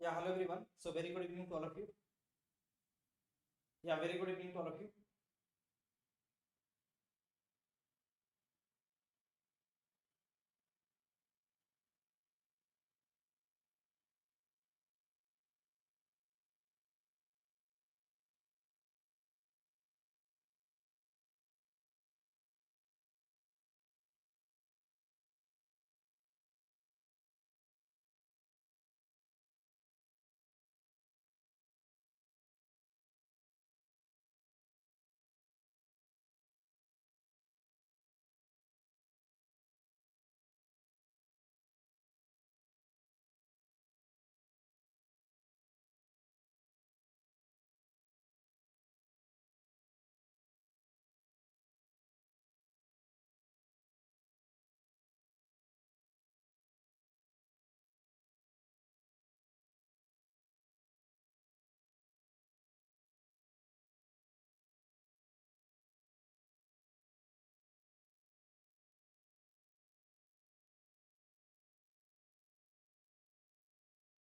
Yeah, hello everyone. So very good evening to all of you. Yeah, very good evening to all of you.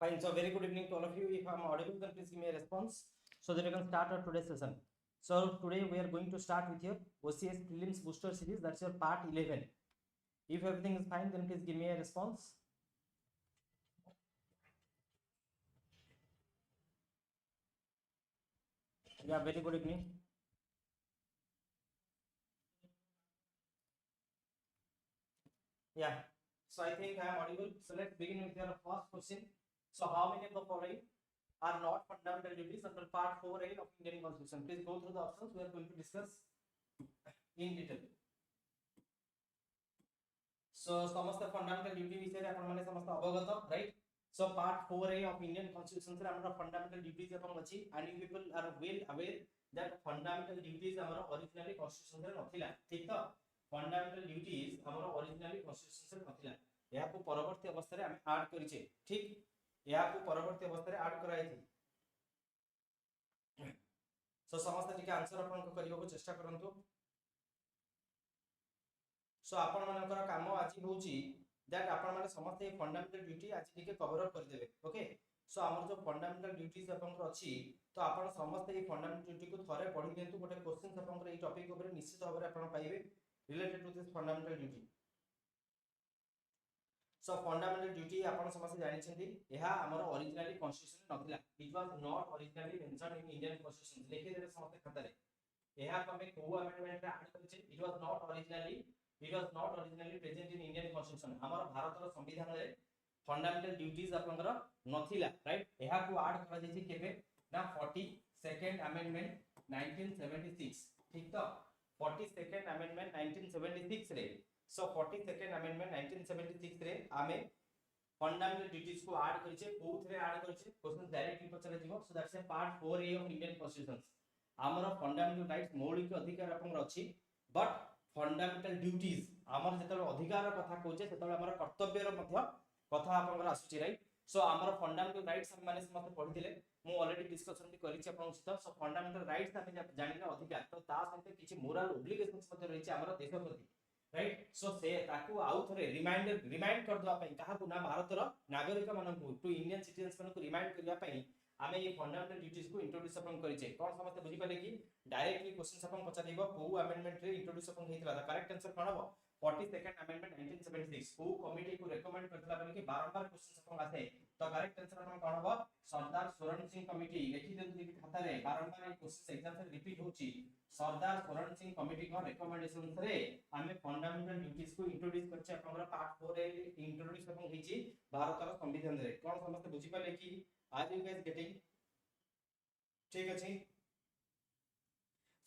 Fine. So very good evening to all of you. If I'm audible, then please give me a response so that we can start our today's session. So today we are going to start with your OCS Prelims Booster Series. That's your part 11. If everything is fine, then please give me a response. Yeah, very good evening. Yeah. So I think I am audible. So let's begin with your first question. So how many of the following are not fundamental duties under Part 4A of Indian Constitution? Please go through the options. We are going to discuss in detail. So समस्त fundamental duty विषय रे आपण माने समस्त अवगत right so part 4A of Indian constitution रे हमर fundamental duties अपन अछि and you people are well aware that fundamental duties हमर ओरिजिनली कॉन्स्टिट्यूशन रे नथिला ठीक तो फंडामेंटल ड्यूटीज हमर ओरिजिनली कॉन्स्टिट्यूशन रे नथिला या को परवर्ती अवस्था रे हम ऐड करिचे ठीक या को परवर्ती अवस्था रे ऐड कराई थी सो समस्त टिके आंसर अपन को करियो को चेष्टा करंतु सो आपण मानकर काम आज होची दैट आपण माने समस्त ए फंडामेंटल ड्यूटी आज टिके कवर अप कर देबे ओके सो हमर जो फंडामेंटल ड्यूटीज आपनकर अछि तो आपण समस्त ए फंडामेंटल ड्यूटी को थरे पढि देंतु गोटे क्वेश्चन आपनकर ए टॉपिक ऊपर निश्चित भाबरे आपण पाइबे related to this fundamental duty so fundamental duty आपण समस्त जानि छथि एहा हमर ओरिजिनली कॉन्स्टिट्यूशन नथिला it was not originally mentioned in Indian constitution लेखि देबे समस्त खाता रे एहा को हमें को अमेंडमेंट रे ऐड करछे it was not originally present in Indian constitution हमर भारत रो संविधान रे फंडामेंटल ड्यूटीज आपनकर नथिला राइट एहा को ऐड करा जैछि केबे ना 42nd अमेंडमेंट 1976 ठीक तो 42nd अमेंडमेंट 1976 रे सो 42nd अमेंडमेंट 1976 रे आमे फंडामेंटल ड्यूटीज को ऐड करिचे कोथरे ऐड करिचे क्वेश्चन डायरेक्टली पचरा जीवो so that's a part 4A of Indian constitution हमर फंडामेंटल राइट्स मौलिक अधिकार आपन अछि बट फंडामेंटल ड्यूटीज हमर जेतल अधिकार कथा कहूचे सेतल हमर कर्तव्य रो मध्य कथा आपन आसुची राइट सो हमर फंडामेंटल राइट्स हम माने समस्त पढिथिले मु ऑलरेडी डिस्कशन भी करिछि आपन सहित सो फंडामेंटल राइट्स हम जानिले अधिकार तो ता सहित किछि मोरल ऑब्लिगेशंस मध्य रहिछि हमर देश प्रति राइट सो से ताकू आउ थरे रिमाइंड कर दवा पई काहा को ना भारत रो नागरिक मानन को टू इंडियन सिटीजन्स मानन को रिमाइंड करिया पई आमे ये फंडामेंटल ड्यूटीज को इंट्रोड्यूस अपन करिचे कोन समस्त बुझी पाले कि डायरेक्टली क्वेश्चंस अपन पचारिबो को अमेंडमेंट रे इंट्रोड्यूस अपन हेतिला द करेक्ट आंसर कोन हो 42nd अमेंडमेंट 1976 को कमिटी को रेकमेंड करथला बले कि बारंबार क्वेश्चंस अपन आसे तो करेक्ट आंसर अपन कोन हो सरदार स्वरण सिंह कमिटी लिखि देन कि खाता रे बारंबार ये क्वेश्चंस एग्जाम से रिपीट होची सरदार स्वरण सिंह कमिटी को रिकमेंडेशन रे आमे फंडामेंटल ड्यूटीज को इंट्रोड्यूस करचे अपन पार्ट 4 रे इंट्रोड्यूस अपन हेची भारत रो संविधान रे कोन समस्त बुझी पाले कि आर यू गाइस गेटिंग ठीक अछि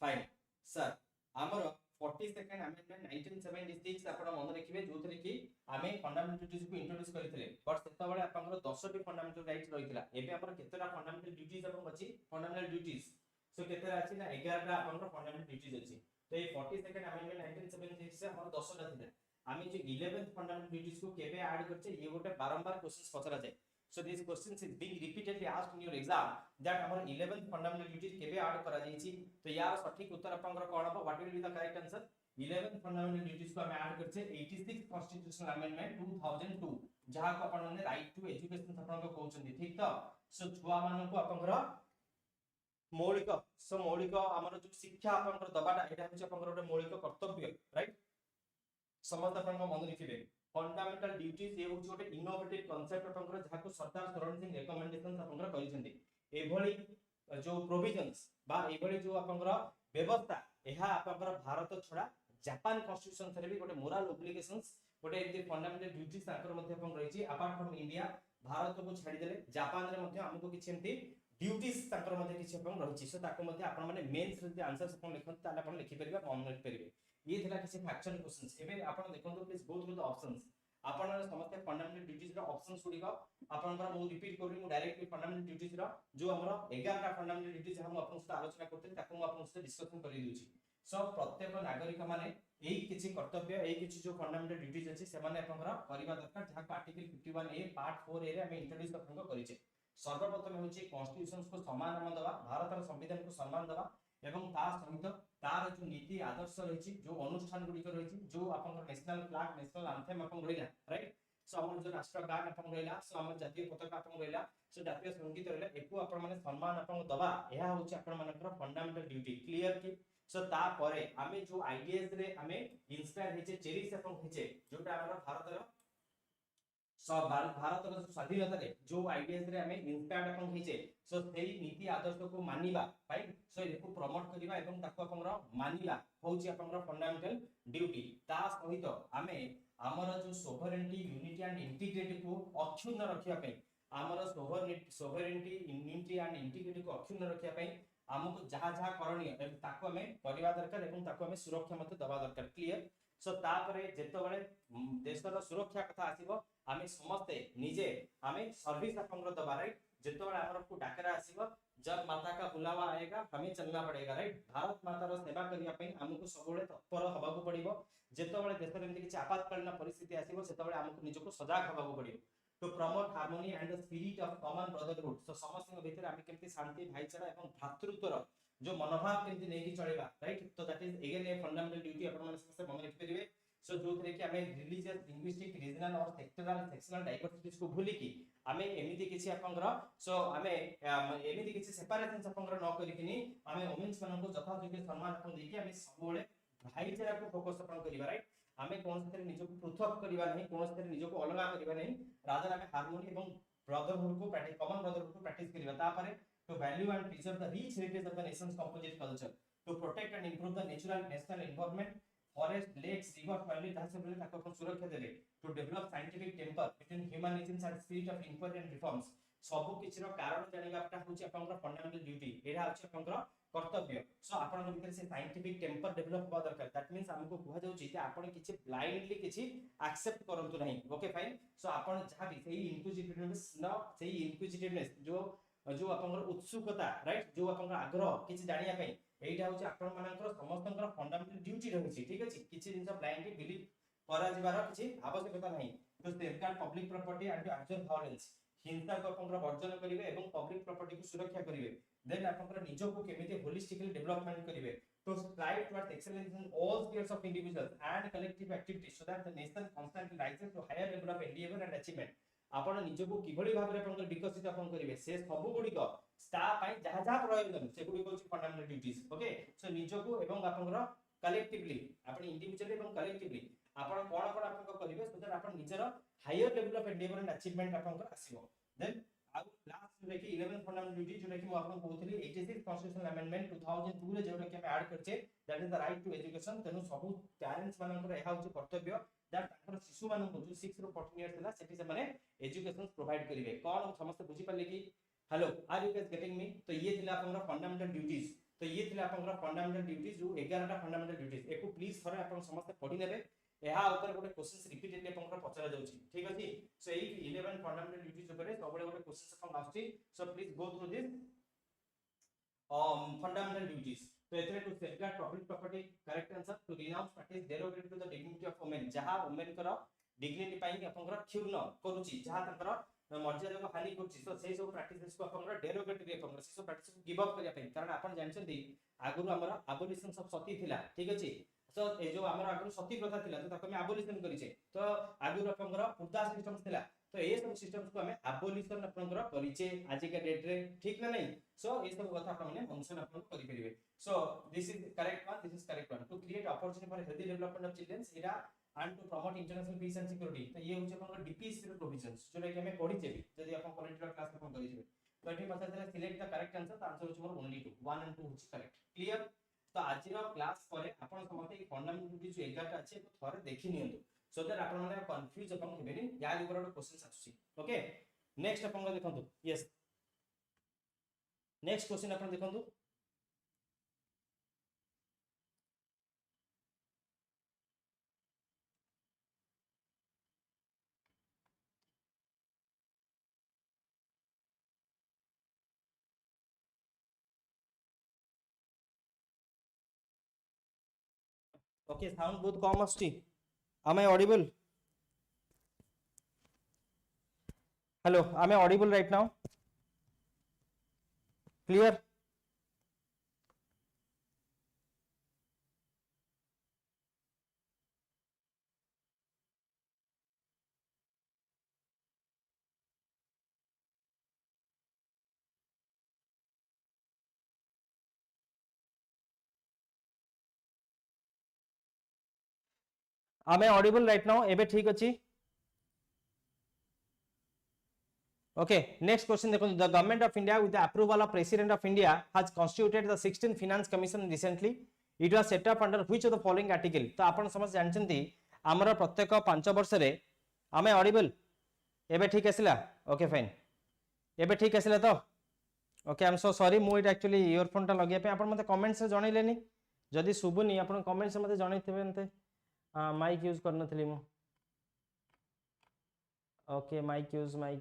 फाइन सर हमर 42nd अमेंडमेंट 1976 आपण मन रखिबे जोथरे कि आमे फंडामेंटल ड्यूटीज को इंट्रोड्यूस करथिले बट सेता बेले आपनकर 10 टी फंडामेंटल राइट्स रहितला एबे हमर केतेला फंडामेंटल ड्यूटीज आपण अछि फंडामेंटल ड्यूटीज सो केतेला अछि ना 11 टा आपनकर फंडामेंटल ड्यूटीज अछि तो ये 42nd अमेंडमेंट 1976 से हमर 10 टा थिला आमे जे 11th फंडामेंटल ड्यूटीज को केबे ऐड करछे ये गोटे बारंबार क्वेश्चंस पचरा जाय so this questions is being repeatedly asked in your exam that our 11th fundamental duties kebe add kara jaichi to यार सठिक उत्तर आपनकर कोन हो what will be the correct answer 11 fundamental duties को हम ऐड करछे 86 कॉन्स्टिट्यूशनल अमेंडमेंट 2002 जहा को अपन माने राइट टू एजुकेशन अपन को कहउछन्ती ठीक तो सो छुआ मान को आपनकर मौलिक हमर जो शिक्षा आपनकर दबाटा एटा होछि आपनकर ଗୋଟେ मौलिक कर्तव्य राइट समस्त अपन को मन रखिबे फंडामेंटल ड्यूटीज ये होछि ଗୋଟେ इनोवेटिव कांसेप्ट आपनकर जहा को सरकार सराउंडिंग रिकमेंडेशंस आपनकर करिसेंती एभली जो प्रोविजंस बा एभली जो आपनकर व्यवस्था एहा आपनकर भारत छडा जापान कॉन्स्टिट्यूशन से भी गोटे मोरल ऑब्लिगेशंस गोटे एमती फंडामेंटल ड्यूटीज ताकर मध्ये अपन रहिछि अपार्ट फ्रॉम इंडिया भारत को छाडी देले जापान रे मध्ये हमको किछि एमती ड्यूटीज ताकर मध्ये किछि अपन रहिछि सो ताको मध्ये अपन माने मेंस रे आंसर्स अपन लिखन ताले अपन लिखि परिबा मन लिखि परिबे ये थिला किछि फैक्चुअल क्वेश्चंस एबे अपन देखंतु please go through the options अपन समस्त फंडामेंटल ड्यूटीज रो ऑप्शंस गुडी को अपन पर मु रिपीट करली मु डायरेक्टली फंडामेंटल ड्यूटीज रो जो हमरो 11 टा फंडामेंटल ड्यूटीज हम अपन साथ आलोचना करते ताको मु अपन साथ डिस्कशन करि दिउछि सो प्रत्येक नागरिक माने एई किछि कर्तव्य एई किछि जो फंडामेंटल ड्यूटीज अछि से माने आपनकर करिबा दरकार जहा आर्टिकल 51 ए पार्ट 4 ए रे हम इंट्रोड्यूस आपनको करिचे सर्वप्रथम होछि कॉन्स्टिट्यूशंस को सम्मान नाम दबा भारत संविधान को सम्मान दबा एवं ता सहित तार जो नीति आदर्श रहिछि जो अनुष्ठान गुडी रहिछि जो आपनकर नेशनल फ्लैग नेशनल एंथम आपन रहिला राइट सो हमर जो राष्ट्रगान आपन रहिला सो हमर जातीय पताका आपन रहिला सो जातीय संगीत रहिला एको आपन माने सम्मान आपन दबा एहा होछि आपन मानकर फंडामेंटल ड्यूटी क्लियर कि सो ता परे आमे जो आईडीएस रे आमे इंस्पायर हेचे चेरिस अपन हेचे जोटा हमर भारत रो सब भारत रो स्वाधीनता रे जो आईडीएस रे आमे इंस्पायर अपन हेचे सो सेही नीति आदर्श को मानिबा राइट सो एको प्रमोट करिबा एवं ताको अपन रो मानिबा होछि अपन रो फंडामेंटल ड्यूटी ता सहित आमे हमर जो सोवरेनिटी यूनिटी एंड इंटीग्रिटी को अक्षुण्ण रखिया पई हमर सोवरेनिटी यूनिटी एंड इंटीग्रिटी को अक्षुण्ण रखिया पई हमको जहा जहा करणीय ताको हमें परिवा दरकार एवं ताको हमें सुरक्षा मते दबा दरकार क्लियर सो तापरे जेतो बळे देशर सुरक्षा कथा आसीबो हमें समस्ते निजे हमें सर्विस अपन दबा राइट जेतो बळे हमर को डाकरा आसीबो जब माता का बुलावा आएगा हमें चलना पड़ेगा राइट भारत माता रो सेवा करिया पई हमको सबले तत्पर हबा को पड़िबो जेतो बळे देशर एमति किछ आपातकालीन परिस्थिति आसीबो सेतो बळे हमको निजको सजाग हबा को पड़िबो to promote harmony and the spirit of common brotherhood so समस्त भीतर आमे केमति शांति भाईचारा एवं भ्रातृत्वर जो मनोभाव केमति नै कि चलेबा राइट तो that is again a fundamental duty अपन माने समस्त मन रखि परिबे सो जो थे कि आमे रिलीजियस लिंग्विस्टिक रीजनल और सेक्शनल डाइवर्सिटीज को भूली कि आमे एमिति किछि आपनकर सो आमे एमिति किछि सेपरेशंस आपनकर न करि किनी आमे वुमेन्स मानन को यथायोग्य सम्मान अपन देकी आमे सबोले भाईचारा को फोकस अपन करिबा राइट आमे कोन से निजो को पृथक करिबा नहीं कोन से निजो को अलगा करिबा नहीं रादर आमे हार्मोनी एवं ब्रदरहुड को प्रैक्टिस कॉमन ब्रदरहुड को प्रैक्टिस करिबा ता पारे to value and preserve the rich heritage of the nation's composite culture to protect and improve the natural national environment forest lakes river valley तासे बोले ताको अपन सुरक्षा देबे to develop scientific temper between humanism and spirit of inquiry and reforms सब किछरो कारण जानिबाटा होची आपनकर फंडामेंटल ड्यूटी एरा होची आपनकर कर्तव्य सो आपन भीतर से साइंटिफिक टेम्पर डेवलप होबा दरकार दैट मींस हमको कुहा जाउची जे आपन किछि ब्लाइंडली किछि एक्सेप्ट करंतु नहीं ओके फाइन सो आपन जहा भी सेही इंक्विजिटिवनेस न सेही इंक्विजिटिवनेस जो आपनकर उत्सुकता राइट जो आपनकर आग्रह किछि जानिया पई एइटा होची आपन मानकर समस्तनकर फंडामेंटल ड्यूटी रहिछि ठीक अछि किछि जिंस ब्लाइंडली बिलीव करा जिबार किछि आवश्यकता नहीं to safeguard public property and to action violence हिंसा को आपनकर वर्जन करिवे एवं पब्लिक प्रॉपर्टी को सुरक्षा करिवे देन आपनकर निजो को केमिति होलिस्टिकली डेवलपमेंट करिवे to strive towards excellence in all spheres of individuals and collective activities so that the nation constantly rises to higher level of endeavour and achievement आपण निजो को किभली भाबरे आपनकर विकसित आपन करिवे से सब गुडी को स्टा पाई जहा जहा प्रयोजन से गुडी को फंडामेंटल ड्यूटीज ओके सो निजो को एवं आपनकर कलेक्टिवली आपण इंडिविजुअली एवं कलेक्टिवली आपण कोन कोन आपन करिवे सो दैट आपण निजर higher level of endeavour and achievement आपनकर आसीबो देन आउ लास्ट रे कि 11 फंडामेंटल ड्यूटी जोटा कि म आपन कहउथली 86 कॉन्स्टिट्यूशनल अमेंडमेंट 2002 रे जोटा कि हम ऐड करछे that is the right to education तेनु सब पेरेंट्स मानकर एहा होची कर्तव्य दैट ताकर शिशु मानन को जो 6 रो 14 इयर्स होला सेठी से माने एजुकेशन प्रोवाइड करिवे कोन समस्त बुझी पाले कि hello are you guys getting me तो ये थिला आपन फंडामेंटल ड्यूटीज तो ये थिला आपन फंडामेंटल ड्यूटीज जो 11 टा फंडामेंटल ड्यूटीज एको प्लीज थरे आपन समस्त पढी नेबे एहा ऊपर गोटे क्वेश्चंस रिपीटेडली आपन पचरा जाउची ठीक अछि सो एई 11 फंडामेंटल ड्यूटीज ऊपर सबले गोटे क्वेश्चंस आपन आउची so please go through this fundamental duties तो एथरे to safeguard public property correct answer to renounce practice derogatory to the dignity of women जहा वुमेन कर डिग्निटी पाई आपन क्षुण्ण करूची जहा तंकर मर्यादा को हानि करची सो सेही सब प्रैक्टिसेस को आपन डेरोगेटरी आपन से सब प्रैक्टिस को गिव अप करिया पई कारण आपन जानछन्ती आगुरु हमर एबोलिशन ऑफ सती थिला ठीक अछि सो ए जो हमर आगु सती प्रथा थिला तो ताको हम एबोलिशन करिचे तो आगु आपनकर पुर्दा सिस्टम थिला तो ए सब सिस्टम को हम एबोलिशन आपनकर करिचे आज के डेट रे ठीक ना नहीं सो ए सब कथा आपन माने मेंशन आपन करि परिबे so this is correct one this is correct one to create opportunity for healthy development of children एरा and to promote international peace and security तो ये होचे आपन डीपीएससी रे प्रोविजंस जो कि हम पढिचे भी जदी आपन पॉलिटिकल क्लास आपन करिचे तो एठी पता चला सिलेक्ट द करेक्ट आंसर तो आंसर होचे मोर ओनली 2 1 एंड 2 होचे करेक्ट क्लियर तो आज क्लास पर आपण समते फंडामेंटल जो 11 टा अछि थोरे देखि नियंतु सो दैट आपण माने कंफ्यूज अपन हेबेनी या ऊपर एक क्वेश्चन आछी ओके नेक्स्ट अपन देखंतु यस नेक्स्ट क्वेश्चन अपन देखंतु ओके साउंड बहुत कम आछी am I audible hello am I audible right now clear am I audible right now एबे ठीक अछि okay next question देखो the government of India with the approval of president of India has constituted the 16th finance commission recently it was set up under which of the following article तो आपण समझ जानचंती हमर प्रत्येक 5 वर्ष रे am I audible एबे ठीक आसिला okay fine एबे ठीक आसिला तो okay I am so sorry मु इट एक्चुअली इयरफोन टा लगे पे आपण मते कमेंट्स रे जणैलेनी जदी सुबुनी आपण कमेंट्स मते जणैथिबे नते माइक यूज करनथली मु ओके माइक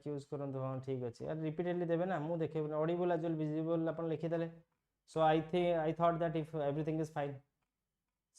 यूज करन हां ठीक अछि यार रिपीटेडली देबे ना मु देखे ऑडिबल एज वेल विजिबल अपन लिखि देले so I thought that if everything is fine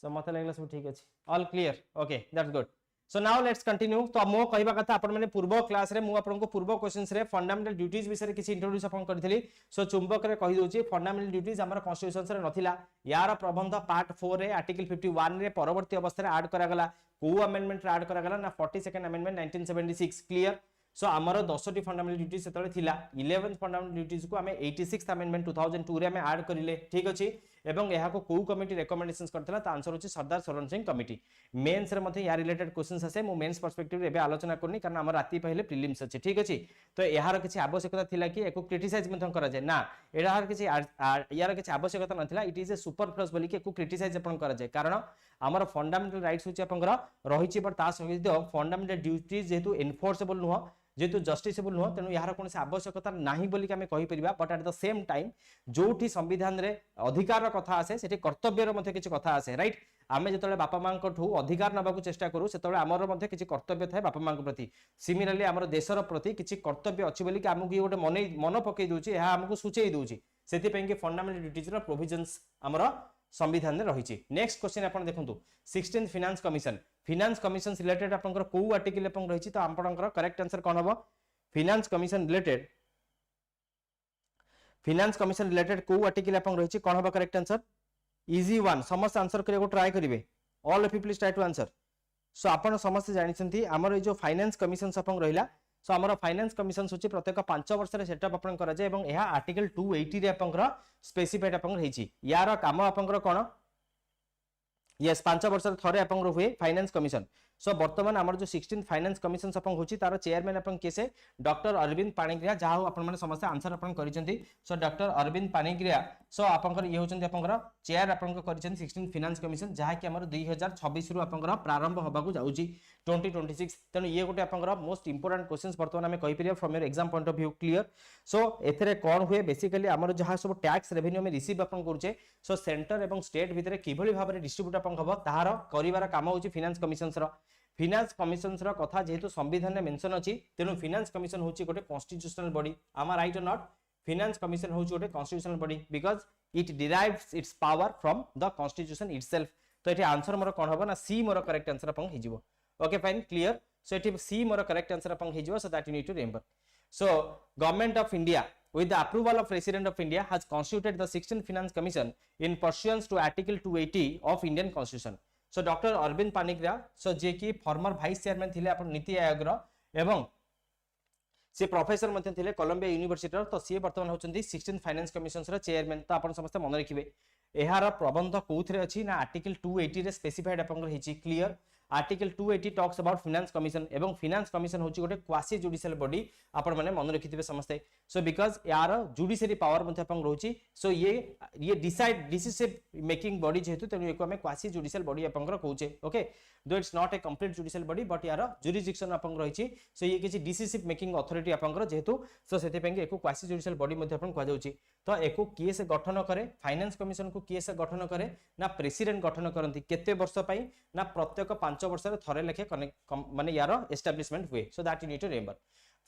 so मते लागला सब ठीक अछि all clear okay that's good so now let's continue तो मो कहबा कथा अपन माने पूर्व क्लास रे मु आपन को पूर्व क्वेश्चंस रे फंडामेंटल ड्यूटीज विषय रे किछि इंट्रोड्यूस अपन करथिली सो चुंबक रे कहि दोची फंडामेंटल ड्यूटीज हमर कॉन्स्टिट्यूशन रे नथिला यार प्रबंध पार्ट 4 रे आर्टिकल 51 रे परवर्ती अवस्था रे ऐड करा गला को अमेंडमेंट रे ऐड करा गला ना 42nd अमेंडमेंट 1976 क्लियर सो आमर 10 टी फंडामेंटल ड्यूटीज सेतले थिला 11th फंडामेंटल ड्यूटीज को हमें 86th अमेंडमेंट 2002 रे हमें ऐड करिले ठीक अछि एवं यहा को को कमिटी रिकमेंडेशंस करथला त आंसर होची सरदार सरोज सिंह कमिटी मेंस रे मध्ये या रिलेटेड क्वेश्चंस आसे मु मेंस पर्सपेक्टिव रे बे आलोचना करनी कारण हमर राती पहिले प्रीलिम्स अछि ठीक अछि तो यार किछि आवश्यकता थिला कि एको क्रिटिसाइज मथन करा जाय ना एडार किछि यार किछि आवश्यकता नथिला इट इज ए सुपरफ्लस बोली कि एको क्रिटिसाइज अपन करा जाय कारण हमर फंडामेंटल राइट्स होची आपनकर रहिछि पर ता सहित फंडामेंटल ड्यूटीज जेतु एनफोर्सेबल नुह जेतु जस्टिसेबल नुह तेनु यार कोनसे आवश्यकता नाही बोली कि हमें कहि परिबा but at the same time जोठी संविधान रे अधिकार कथा आसे सेठी कर्तव्य रो मध्ये किछि कथा आसे राइट आमे जतले बापा मां को ठू अधिकार नबाकू चेष्टा करू सेतले हमर मध्ये किछि कर्तव्य थाए बापा मां को प्रति सिमिलरली हमर देशर प्रति किछि कर्तव्य अछि बोली कि हमकु ये गोटे मन पकई दोछि एहा हमकु सूचेई दोछि सेति पें कि फंडामेंटल ड्यूटीज रो प्रोविजंस हमर संविधान रे रहिछि नेक्स्ट क्वेश्चन आपण देखंतु 16th फाइनेंस कमिशन रिलेटेड आपनकर को आर्टिकल अपन रहिछि तो आपनकर करेक्ट आंसर कोन हबो फाइनेंस कमिशन रिलेटेड को आर्टिकल अपन रहिछि कोन हबो करेक्ट आंसर इजी वन समस्त आंसर करे को ट्राई करिवे all of you please try to answer so आपण समस्त जानिसंती हमर जो फाइनेंस कमिशन अपन रहिला सो हमर फाइनेंस कमिशन होछि प्रत्येक 5 वर्ष रे सेटअप अपन करा जाय एवं एहा आर्टिकल 280 रे आपनकर स्पेसिफाइड अपन रहिछि यार काम आपनकर कोन यस 5 वर्ष थरे आपन हुए फाइनेंस कमिशन सो वर्तमान हमर जो 16th फाइनेंस कमिशन अपन होची तार चेयरमैन अपन केसे डॉक्टर अरविंद पाणिग्रिया जहा अपन माने समस्त आंसर अपन करिसेंती सो डॉक्टर अरविंद पाणिग्रिया सो आपनकर ये होचंती आपनकर चेयर अपन करिसेंती 16th फाइनेंस कमिशन जहा कि हमर 2026 रु आपनकर प्रारंभ होबाकू जाउची 2026 तनो ये गोटे आपनकर मोस्ट इंपोर्टेंट क्वेश्चंस वर्तमान हमें कहि परिया from your exam point of view clear so एथरे कोन हुए बेसिकली हमर जहा सब टैक्स रेवेन्यू में रिसीव अपन करूचे सो सेंटर एवं स्टेट भितरे किभली भाबरे डिस्ट्रीब्यूट अपन हबो ताहार करिवार काम होची फाइनेंस कमिशनस रो कथा जेहेतु संविधान में मेंशन अछि तेनु फाइनेंस कमिशन होची गोटे constitutional body am I right or not finance commission होची गोटे constitutional body because it derives its power from the constitution itself तो एठी आंसर मोर कोन हबो ना सी मोर करेक्ट आंसर अपन हिजिवो ओके फाइन क्लियर सो एठी सी मोर करेक्ट आंसर अपन हिजिवो so that you need to remember so government of India with the approval of President of India has constituted the 16th Finance Commission in pursuance to Article 280 of Indian Constitution. So doctor Arvind Panigrahi so जे कि former vice chairman थिले अपन नीति आयोग रो एवं से professor मध्ये थिले Colombia university रो तो सी वर्तमान होचंदी 16 finance commission रो chairman तो अपन समस्त मन रखिबे एहार प्रबंध कोथरे अछि ना आर्टिकल 280 रे स्पेसिफाइड अपन हिची clear article 280 talks about finance commission एवं फाइनेंस कमिशन होची गोटे क्वासी जुडिशियल बॉडी आपण माने मन रखिथिबे समस्त सो बिकॉज़ यार जुडिशियरी पावर मध्ये अपन रहउची सो ये डिसाइड डिसिसिव मेकिंग बॉडी जेहेतु तेनु एको हमें क्वासी जुडिशियल बॉडी अपन कहउचे ओके दो it's not A complete judicial body but यार जुरिडिक्शन अपन रहिची सो ये किछि डिसिसिव मेकिंग अथॉरिटी अपन जेहेतु सो सेते पेंगे एको क्वासी जुडिशियल बॉडी मध्ये अपन कह जाउची तो एको किए से गठन करे फाइनेंस कमिशन को किए से गठन करे ना प्रेसिडेंट गठन करंती केते वर्ष पई ना प्रत्येक 5 वर्ष रे थरे लेखे माने यार एस्टैब्लिशमेंट हुए so that you need to remember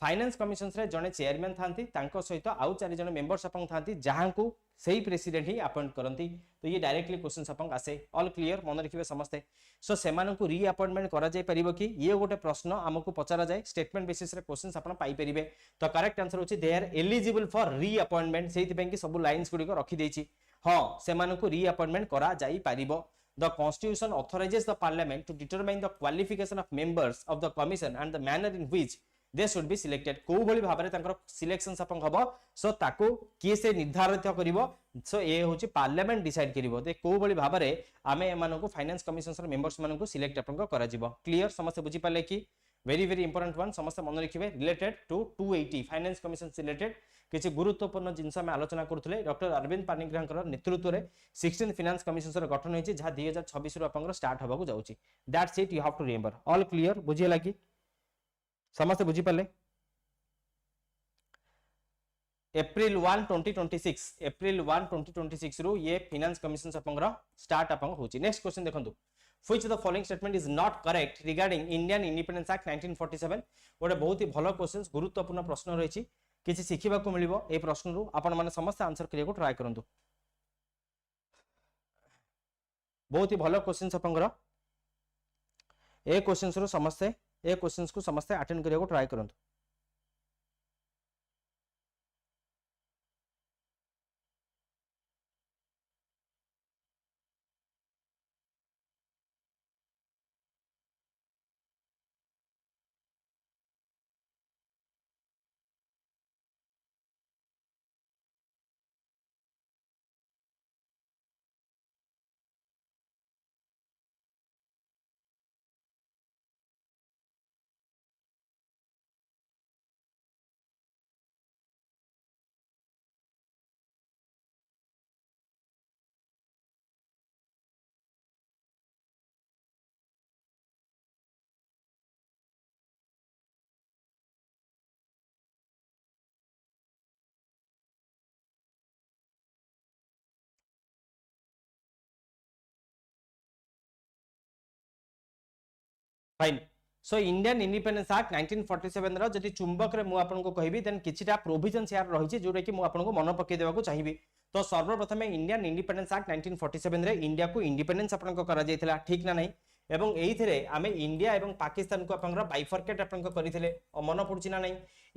finance commission रे जने चेयरमैन थांती तांको सहित आउ 4 जन मेंबर्स अपन थांती जहां को सही प्रेसिडेंट ही अपॉइंट करंती तो ये डायरेक्टली क्वेश्चंस अपन आसे ऑल क्लियर मन रखिबे समस्त सो सेमान को री अपॉइंटमेंट करा जाय परिबो कि ये गोटे प्रश्न हमकु पचारा जाय स्टेटमेंट बेसिस रे क्वेश्चंस अपन पाई परिबे तो करेक्ट आंसर होची they are eligible for reappointment सेहि पें कि सब लाइंस गुडी को रखी देछि हां सेमान को री अपॉइंटमेंट करा जाय परिबो The Constitution authorizes the Parliament to determine the qualification of members of the Commission and the manner in which they should be selected. को भली भाबरे तांकर सिलेक्शन अपन हबो सो ताको किए से निर्धारित करिवो सो ए होची पार्लियामेंट डिसाइड करिवो ते को भली भाबरे आमे एमानो को फाइनेंस कमिशन रे मेंबर्स मानको सिलेक्ट अपन करा जिवो क्लियर समस्त बुझी पाले कि वेरी इंपोर्टेंट वन समस्त मन रखिबे related to 280 finance commission related किछि गुरुत्वपूर्ण जिंस हम आलोचना करथले डॉक्टर अरविंद पानिग्राहकर नेतृत्व रे 16 फाइनेंस कमिशन रे गठन होइछि जहा 2026 रो अपन स्टार्ट होबाकू जाउछि that's it you have to remember all clear बुझियला कि समस्त बुझी पाले अप्रैल 1 2026 रो ये फाइनेंस कमिशन अपन स्टार्ट अपन होछि नेक्स्ट क्वेश्चन देखंतु Which of the following statement is not correct regarding Indian Independence Act 1947 गोटे बहुत ही भलो क्वेश्चंस गुरुत्वपूर्ण प्रश्न रहिछि किछि सिखिबा को मिलिबो ए प्रश्न रु आपण माने समस्त आंसर करिया को ट्राई करंतु बहुत ही भलो क्वेश्चंस आपनकर ए क्वेश्चंस रु समस्त ए क्वेश्चंस को समस्त अटेंड करिया को ट्राई करंतु fine so Indian independence act 1947 रो जदि चुंबक रे मु आपन को कहबी देन किछिटा प्रोविजन यार रहिछि जोरे कि मु आपन को मन पके देबा को चाहिबी तो सर्वप्रथम इंडियन इंडिपेंडेंस एक्ट 1947 रे इंडिया को इंडिपेंडेंस आपन को करा जायतिला ठीक ना नहीं एवं एइथिरे आमे इंडिया एवं पाकिस्तान को आपन बाइफर्केट आपन को करिथिले ओ मन पडुछि ना नहीं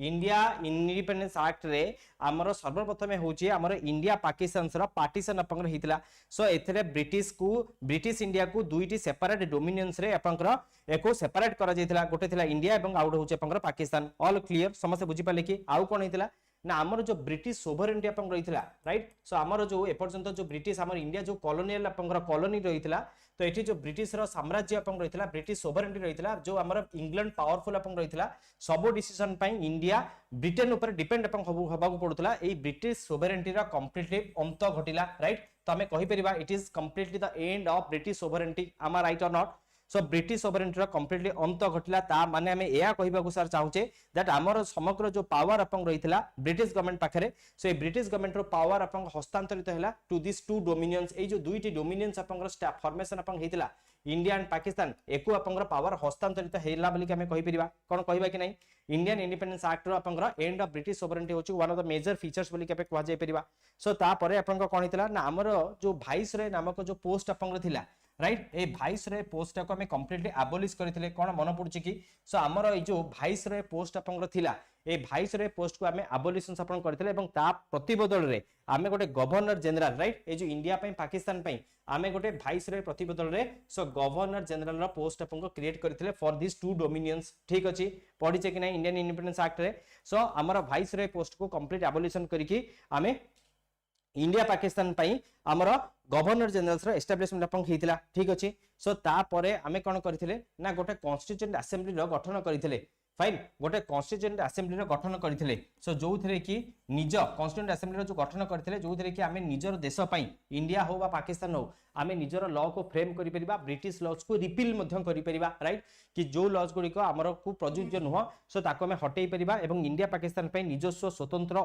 इंडिया इंडिपेंडेंस एक्ट रे हमर सर्वप्रथम होछि हमर इंडिया पाकिस्तान सर पार्टीशन आपन हितला सो एथिरे ब्रिटिश इंडिया को दुईटी सेपरेट डोमिनियंस रे आपन एको सेपरेट करा जायतिला गोटे थिला इंडिया एवं आउट होछि आपन पाकिस्तान ऑल क्लियर समस्त बुझी पाले कि आउ कोन हितला ना हमर जो ब्रिटिश सोवरेनिटी आपन रहितला राइट सो हमर जो ए पर्यंत जो ब्रिटिश हमर इंडिया जो कॉलोनियल आपन कॉलोनी रहितला तो एठी जो ब्रिटिश रो साम्राज्य आपन रहितला ब्रिटिश सोवरेनिटी रहितला जो हमर इंग्लैंड पावरफुल आपन रहितला सब डिसीजन पई इंडिया ब्रिटेन ऊपर डिपेंड आपन होबाकू पडुतला ए ब्रिटिश सोवरेनिटी रा कंप्लीटली अंत घटिला राइट तो हमें कहि परिबा it is completely the end of British sovereignty am I right or not so British sovereignty रा कंप्लीटली अंत घटिला ता माने हमें एया कहिबा को सर चाहुचे दैट हमर समग्र जो पावर अपन रहितला ब्रिटिश गवर्नमेंट पाखरे सो ए ब्रिटिश गवर्नमेंट रो पावर अपन हस्तांतरित हैला टू दिस टू डोमिनियंस ए जो दुईटी डोमिनियंस अपन फॉर्मेशन अपन हेतिला इंडिया एंड पाकिस्तान एको अपन पावर हस्तांतरित हैला बोली कि हमें कहि परिबा कोन कहिबा कि नहीं इंडियन इंडिपेंडेंस एक्ट रो अपन एंड ऑफ ब्रिटिश सोवरेनिटी होची one of the major features बोली कि हमें कह जाय परिबा सो ता परे अपन कोन हितला ना हमर जो वाइसरॉय नामक जो पोस्ट अपन थिला राइट ए वाइसरॉय पोस्ट को हमें कंप्लीटली एबोलिश करथिले कोन मन पडुची कि सो हमर ए जो वाइसरॉय पोस्ट अपन थिला ए भाइसरॉय पोस्ट को आमे अबोलिशन आपण करथिले एवं ता प्रतिबदल रे आमे गोटे गवर्नर जनरल राइट ए जो इंडिया पई पाकिस्तान पई आमे गोटे भाइसरॉय प्रतिबदल रे सो गवर्नर जनरल रो पोस्ट आपण को क्रिएट करथिले फॉर दिस टू डोमिनियंस ठीक अछि पढिचे कि नै इंडियन इंडिपेंडेंस एक्ट रे सो हमर भाइसरॉय पोस्ट को कंप्लीट अबोलिशन करिकि आमे इंडिया पाकिस्तान पई हमर गवर्नर जनरल्स रो एस्टैब्लिशमेंट अपन हेतिला ठीक अछि सो ता परे आमे कोन करथिले ना गोटे कॉन्स्टिट्यूएंट असेंबली रो गठन करथिले फाइन गोटे कॉन्स्टिट्यूएंट असेंबली रो गठन करथिले सो जो थरे कि निज कॉन्स्टिट्यूएंट असेंबली रो जो गठन करथिले जो थरे कि आमे निजर देश पई इंडिया हो बा पाकिस्तान हो आमे निजर लॉ को फ्रेम करि परिबा ब्रिटिश लॉज को रिपील मध्यम करि परिबा राइट कि जो लॉज गुडी को हमर को प्रयोज्य नहो सो ताको आमे हटेई परिबा एवं इंडिया पाकिस्तान पई निजस्व स्वतंत्र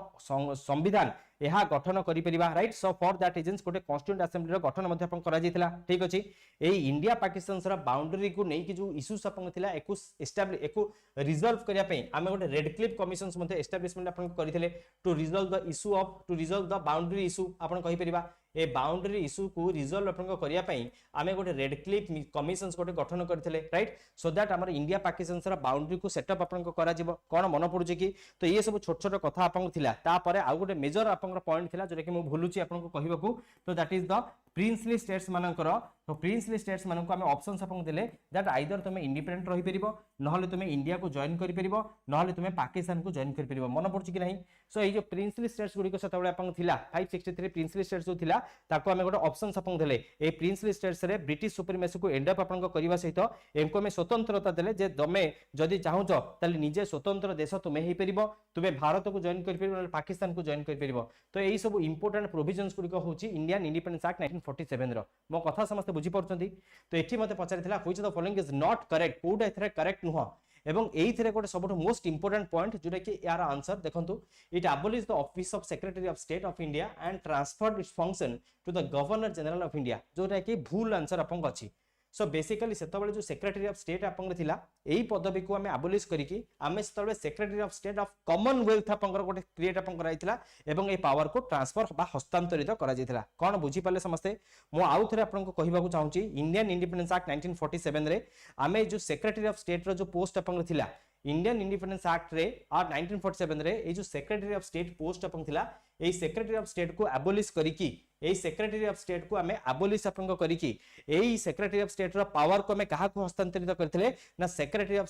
संविधान एहा गठन करि परिबा right so for that reasons गोटे कॉन्स्टिट्यूएंट असेंबली रो गठन मध्य अपन करा जैतिला ठीक अछि ए इंडिया पाकिस्तान सरा बाउंड्री को नै कि जो इश्यूज अपन थिला एको एस्टैब्लिश एको रिजॉल्व करिया पई आमे गोटे रेड क्लिफ कमिशंस मध्य एस्टैब्लिशमेंट अपन करिथिले to resolve the issue of to resolve the boundary issue अपन कहि परिबा ए बाउंड्री इश्यू को रिजॉल्व अपन करिया पई आमे गोटे रेड क्लिफ कमिशंस गोटे गठन करथिले राइट सो दैट हमर इंडिया पाकिस्तान सरा बाउंड्री को सेटअप अपन को करा जिवो कोन मन पडुचे कि तो ये सब छोट छोट कथा अपन थिला ता परे आ गोटे मेजर अपन पॉइंट थिला जोरे कि मु भूलुची अपन को कहिबाकू तो that is the princely states मानकर तो प्रिंसली स्टेट्स मानक आमे ऑप्शंस अपन देले दैट आइदर तुमे इंडिपेंडेंट रहि परिबो नहले तुमे इंडिया को जॉइन करि परिबो नहले तुमे पाकिस्तान को जॉइन करि परिबो मन पडुची कि नहीं सो ए जो प्रिंसली स्टेट्स गुडी को सतबळे अपन थिला 563 प्रिंसली स्टेट्स जो थिला ताको आमे गोटे ऑप्शंस अपन देले ए प्रिंसली स्टेट्स रे ब्रिटिश सुप्रीमेसी को एंड अप अपन को करिवा सहित एनको में स्वतंत्रता देले जे तमे जदी चाहूछ ताले निजे स्वतंत्र देश तुमे हे परिबो तुमे भारत को जॉइन करि परिबो पाकिस्तान को जॉइन करि परिबो तो एई सब इंपोर्टेंट प्रोविजंस गुडी को होची इंडियन इंडिपेंडेंस एक्ट 1947 रो मो कथा समस्त बुझी पड़छंती तो एठी मते पचारिथिला which the following is not correct कोडा एथरे करेक्ट नुह एवं एई थरे गोटे सबटो मोस्ट इंपोर्टेंट पॉइंट जोटा कि यार आंसर देखंतु it abolish the office of secretary of state of India and transferred its function to the governor general of India जोटा कि भूल आंसर अपन अछि सो बेसिकली सेतबेले जो सेक्रेटरी ऑफ स्टेट अपन थिला एई पदवी को हमें अबॉलिश करिकि हमें सेतबेले secretary of state of commonwealth अपन गोटे क्रिएट अपन कराइथिला एवं ए पावर को ट्रांसफर बा हस्तांतरित करा जैथिला कोन बुझी पाले समस्ते मो आउ थरे अपन को कहिबाकू चाहूची इंडियन इंडिपेंडेंस एक्ट 1947 रे हमें जो सेक्रेटरी ऑफ स्टेट रो जो पोस्ट अपन थिला इंडियन इंडिपेंडेंस एक्ट रे और 1947 रे ए जो सेक्रेटरी ऑफ स्टेट पोस्ट अपन थिला ए सेक्रेटरी ऑफ स्टेट को अबॉलिश करिकि ए सेक्रेटरी ऑफ स्टेट को हमें अबॉलिश अपन को करिकि ए सेक्रेटरी ऑफ स्टेट रो पावर को हमें कहा को हस्तांतरित करथिले ना secretary of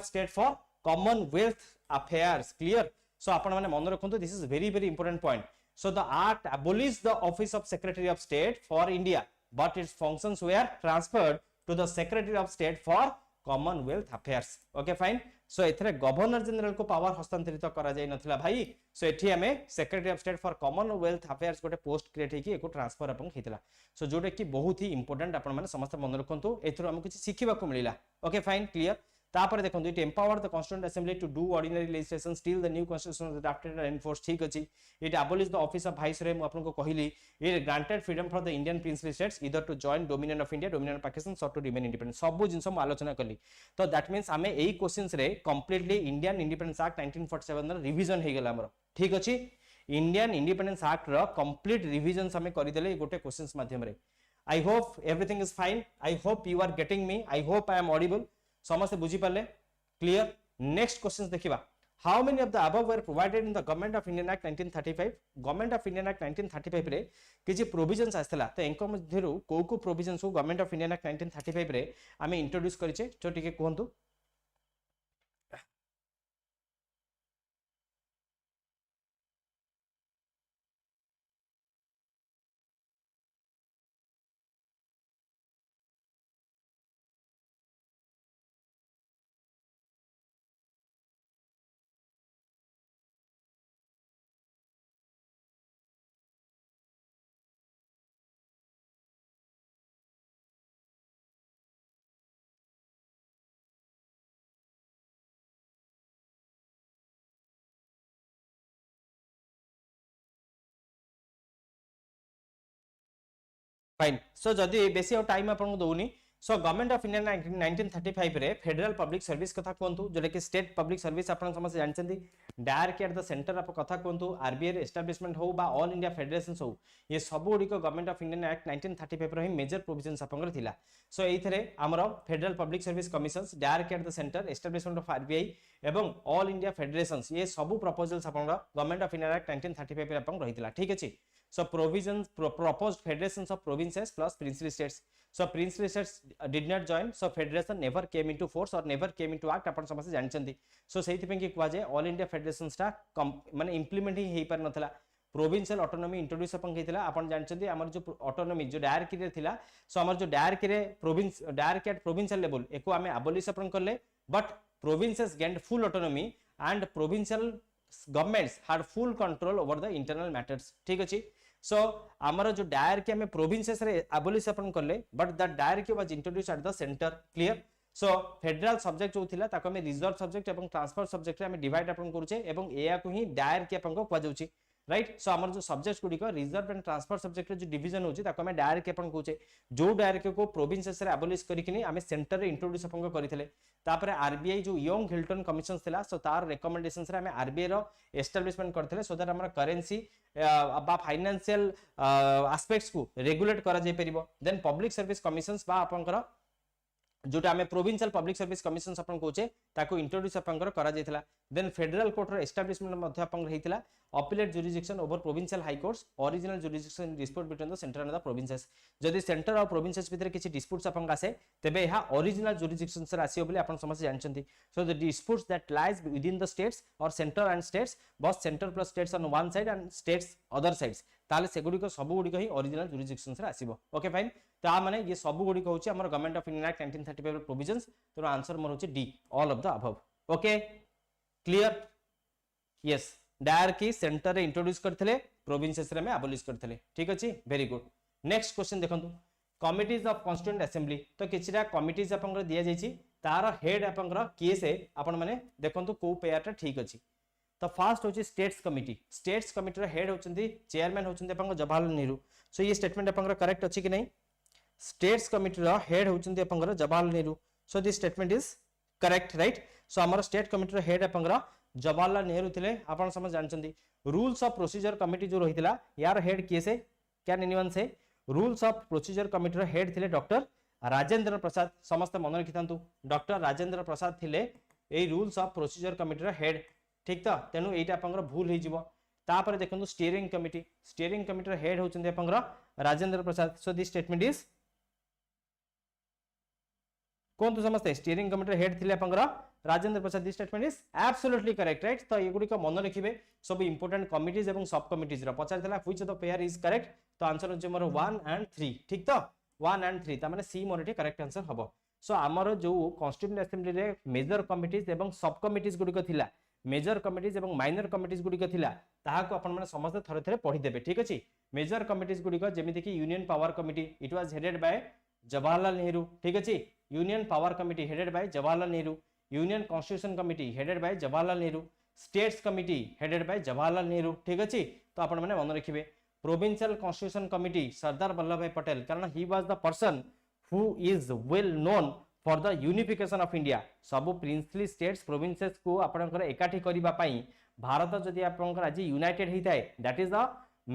state for Commonwealth affairs clear so आपण माने मन रखंतु this is very very important point so the act abolish the office of secretary of state for India but its functions were transferred to the secretary of state for Commonwealth affairs okay fine so एथरे governor general को power हस्तांतरित करा जाय नथिला भाई सो एठी हमें secretary of state for Commonwealth affairs गोटे पोस्ट क्रिएट हेकी एको ट्रांसफर अपन हेतिला सो जोटे कि बहुत ही इंपोर्टेंट आपण माने समस्त मन रखंतु एथरो हम किछि सिखिबा को मिलिला ओके फाइन क्लियर तापर देखंतु it empower the constituent assembly to do ordinary legislation still the new constitution drafted and enforce ठीक अछि it abolish the office of viceroy म आपन को कहिली it granted freedom for the Indian princely states either to join dominion of India dominion of Pakistan so to remain independent सब जिंस हम आलोचना कली तो दैट मींस हमें एई क्वेश्चंस रे कंप्लीटली इंडियन इंडिपेंडेंस एक्ट 1947 रे रिवीजन हे गेला हमर ठीक अछि इंडियन इंडिपेंडेंस एक्ट रो कंप्लीट रिवीजन हमें करि देले गोटे क्वेश्चंस माध्यम रे I hope everything is fine I hope you are getting me I hope I am audible समस्त बुझी पाले clear next questions देखिबा how many of the above were provided in the government of indian act 1935 government of indian act 1935 रे किछि provisions आस्तला तो एंको मध्यरु को provisions को government of indian act 1935 रे आमे इंट्रोड्यूस करिचे तो टिके कहंतु फाइन सो जदी बेसी टाइम आपन दउनी सो गवर्नमेंट ऑफ इंडिया 1935 रे फेडरल पब्लिक सर्विस कथा कोंतु जोले कि स्टेट पब्लिक सर्विस आपन समस्त जानचंती direct at the centre of कथा कोंतु आरबीआई एस्टैब्लिशमेंट हो बा ऑल इंडिया फेडरेशंस हो ये सब गुडी को गवर्नमेंट ऑफ इंडिया एक्ट 1935 रे मेजर प्रोविजंस आपन थिला सो एथरे हमरो federal public service commissions direct at the centre establishment of RBI एवं ऑल इंडिया फेडरेशंस ये सब प्रपोजल्स आपन गवर्नमेंट ऑफ इंडिया एक्ट 1935 रे आपन रहितला ठीक अछि सो provisions proposed federations of provinces plus princely states so princely states did not join so federation never came into force or never came into act अपन समस्त जानचंदी सो सेति पे कि कुआ जे ऑल इंडिया फेडरेशंस ता माने इंप्लीमेंट ही हेई पर नथला प्रोविंशियल ऑटोनॉमी इंट्रोड्यूस अपन हेतिला अपन जानचंदी हमर जो ऑटोनॉमी जो डायरकी रे थिला सो हमर जो डायरकी रे province dyarchy at provincial level एको हमें अबॉलिश अपन करले but provinces gained full autonomy and provincial governments had full control over the internal matters ठीक अछि सो हमर जो डायरकी हमें प्रोविंसेस रे अबॉलिश अपन करले but the dyarchy was introduced eight the centre clear so federal subject जो थिला ताको हमें रिजर्व सब्जेक्ट एवं ट्रांसफर सब्जेक्ट रे हमें डिवाइड अपन करूचे एवं एया को ही डायरकी अपन को जाउची राइट सो हमर जो सब्जेक्ट गुडी को रिजर्व एंड ट्रांसफर सब्जेक्ट रे जो डिवीजन होची ताको हमें डायरकी अपन कहूचे जो डायरकी को प्रोविंसेस रे अबॉलिश करिकिनी हमें सेंटर रे इंट्रोड्यूस अपन करिथिले तापर आरबीआई जो यंग हिल्टन कमिशन थिला सो तार रिकमेंडेशंस रे हमें आरबीआई रो एस्टैब्लिशमेंट करथिले सो दैट हमर करेंसी बा फाइनेंशियल एस्पेक्ट्स को रेगुलेट करा जाय परिबो देन पब्लिक सर्विस कमिशंस बा आपनकर जोटा हमें प्रोविंशियल पब्लिक सर्विस कमिशंस अपन कहूचे ताको इंट्रोड्यूस अपन करा जायतिला देन फेडरल कोर्ट रो एस्टैब्लिशमेंट मध्ये अपन रहितिला appellate jurisdiction over provincial high courts original jurisdiction dispute between the centre and the provinces जदि सेंटर और प्रोविंसेस भितर किछि डिस्प्यूट्स अपन आसे तेबे यहा ओरिजिनल जुरिडिक्शन से आसीओ बोली अपन समस्त जानचंती so the disputes that lies within the states और सेंटर एंड स्टेट्स बस centre plus states on one side and states other sides ताले सेगुडी को सब गुडी को ही ओरिजिनल जुरिडिक्शन से आसीबो ओके फाइन ता माने ये सब गुडी को होची हमर government of India act 1935 provisions तो आंसर मोर होची D all of the above okay clear yes dyarchy centre रे इंट्रोड्यूस करथिले प्रोविंसेस रे में अबॉलिश करथिले ठीक अछि वेरी गुड नेक्स्ट क्वेश्चन देखंतु कमिटीज ऑफ कॉन्स्टिट्यूएंट असेंबली तो किछरा कमिटीज अपन दिया जायछि तार हेड अपन किए से अपन माने देखंतु को पेयरटा ठीक अछि तो फर्स्ट होची स्टेट्स कमिटी रो हेड होचंती चेयरमैन होचंती अपन जवाहरलाल नेहरू सो ये स्टेटमेंट अपन करेक्ट अछि कि नहीं स्टेट्स कमिटी रो हेड होचंती अपन Jawaharlal Nehru so this statement is correct right so हमर स्टेट कमिटी रो हेड अपन जवाहरलाल नेहरू थिले आपण समझ जानचंती रूल्स ऑफ प्रोसीजर कमिटी जो रहितला यार हेड किए से क्या एनीवन से रूल्स ऑफ प्रोसीजर कमिटी रो हेड थिले डॉक्टर राजेंद्र प्रसाद समस्त मन रखिथांतु डॉक्टर राजेंद्र प्रसाद थिले ए रूल्स ऑफ प्रोसीजर कमिटी रो हेड ठीक तो तेनु एटा आपनकर भूल हे जिवो तापर देखंतु स्टीयरिंग कमिटी रो हेड होचंती आपनकर Rajendra Prasad so this statement is कोन तो समझते स्टीयरिंग कमिटी रो हेड थिले आपनकर Rajendra Prasad this statement is absolutely correct right तो एगुडी को मन रखिबे सब इंपोर्टेंट कमिटीज एवं सब कमिटीज रो पचार थिला which of the pair is correct तो आंसर होचे मोर 1 एंड 3 ठीक तो 1 एंड 3 ता माने सी मोर एठी करेक्ट आंसर हबो सो हमर जो कॉन्स्टिट्यूएंट असेंबली रे मेजर कमिटीज एवं सब कमिटीज गुडी को थिला मेजर कमिटीज एवं माइनर कमिटीज गुडी को थिला ताहा को अपन माने समस्त थरे थरे पढी देबे ठीक अछि मेजर कमिटीज गुडी को जेमिति कि union power committee it was headed by Jawaharlal Nehru ठीक अछि union power committee headed by Jawaharlal Nehru union constitution committee headed by Jawaharlal Nehru states committee headed by Jawaharlal Nehru ठीक अछि तो आपण माने मन रखिबे प्रोविंशियल कॉन्स्टिट्यूशन कमिटी सरदार वल्लभ भाई पटेल कारण he was the person who is well known for the unification of India सब princely states provinces को आपनकर एकाठी करिबा पई भारत जदि आपनकर आज यूनाइटेड हिताय दैट इज द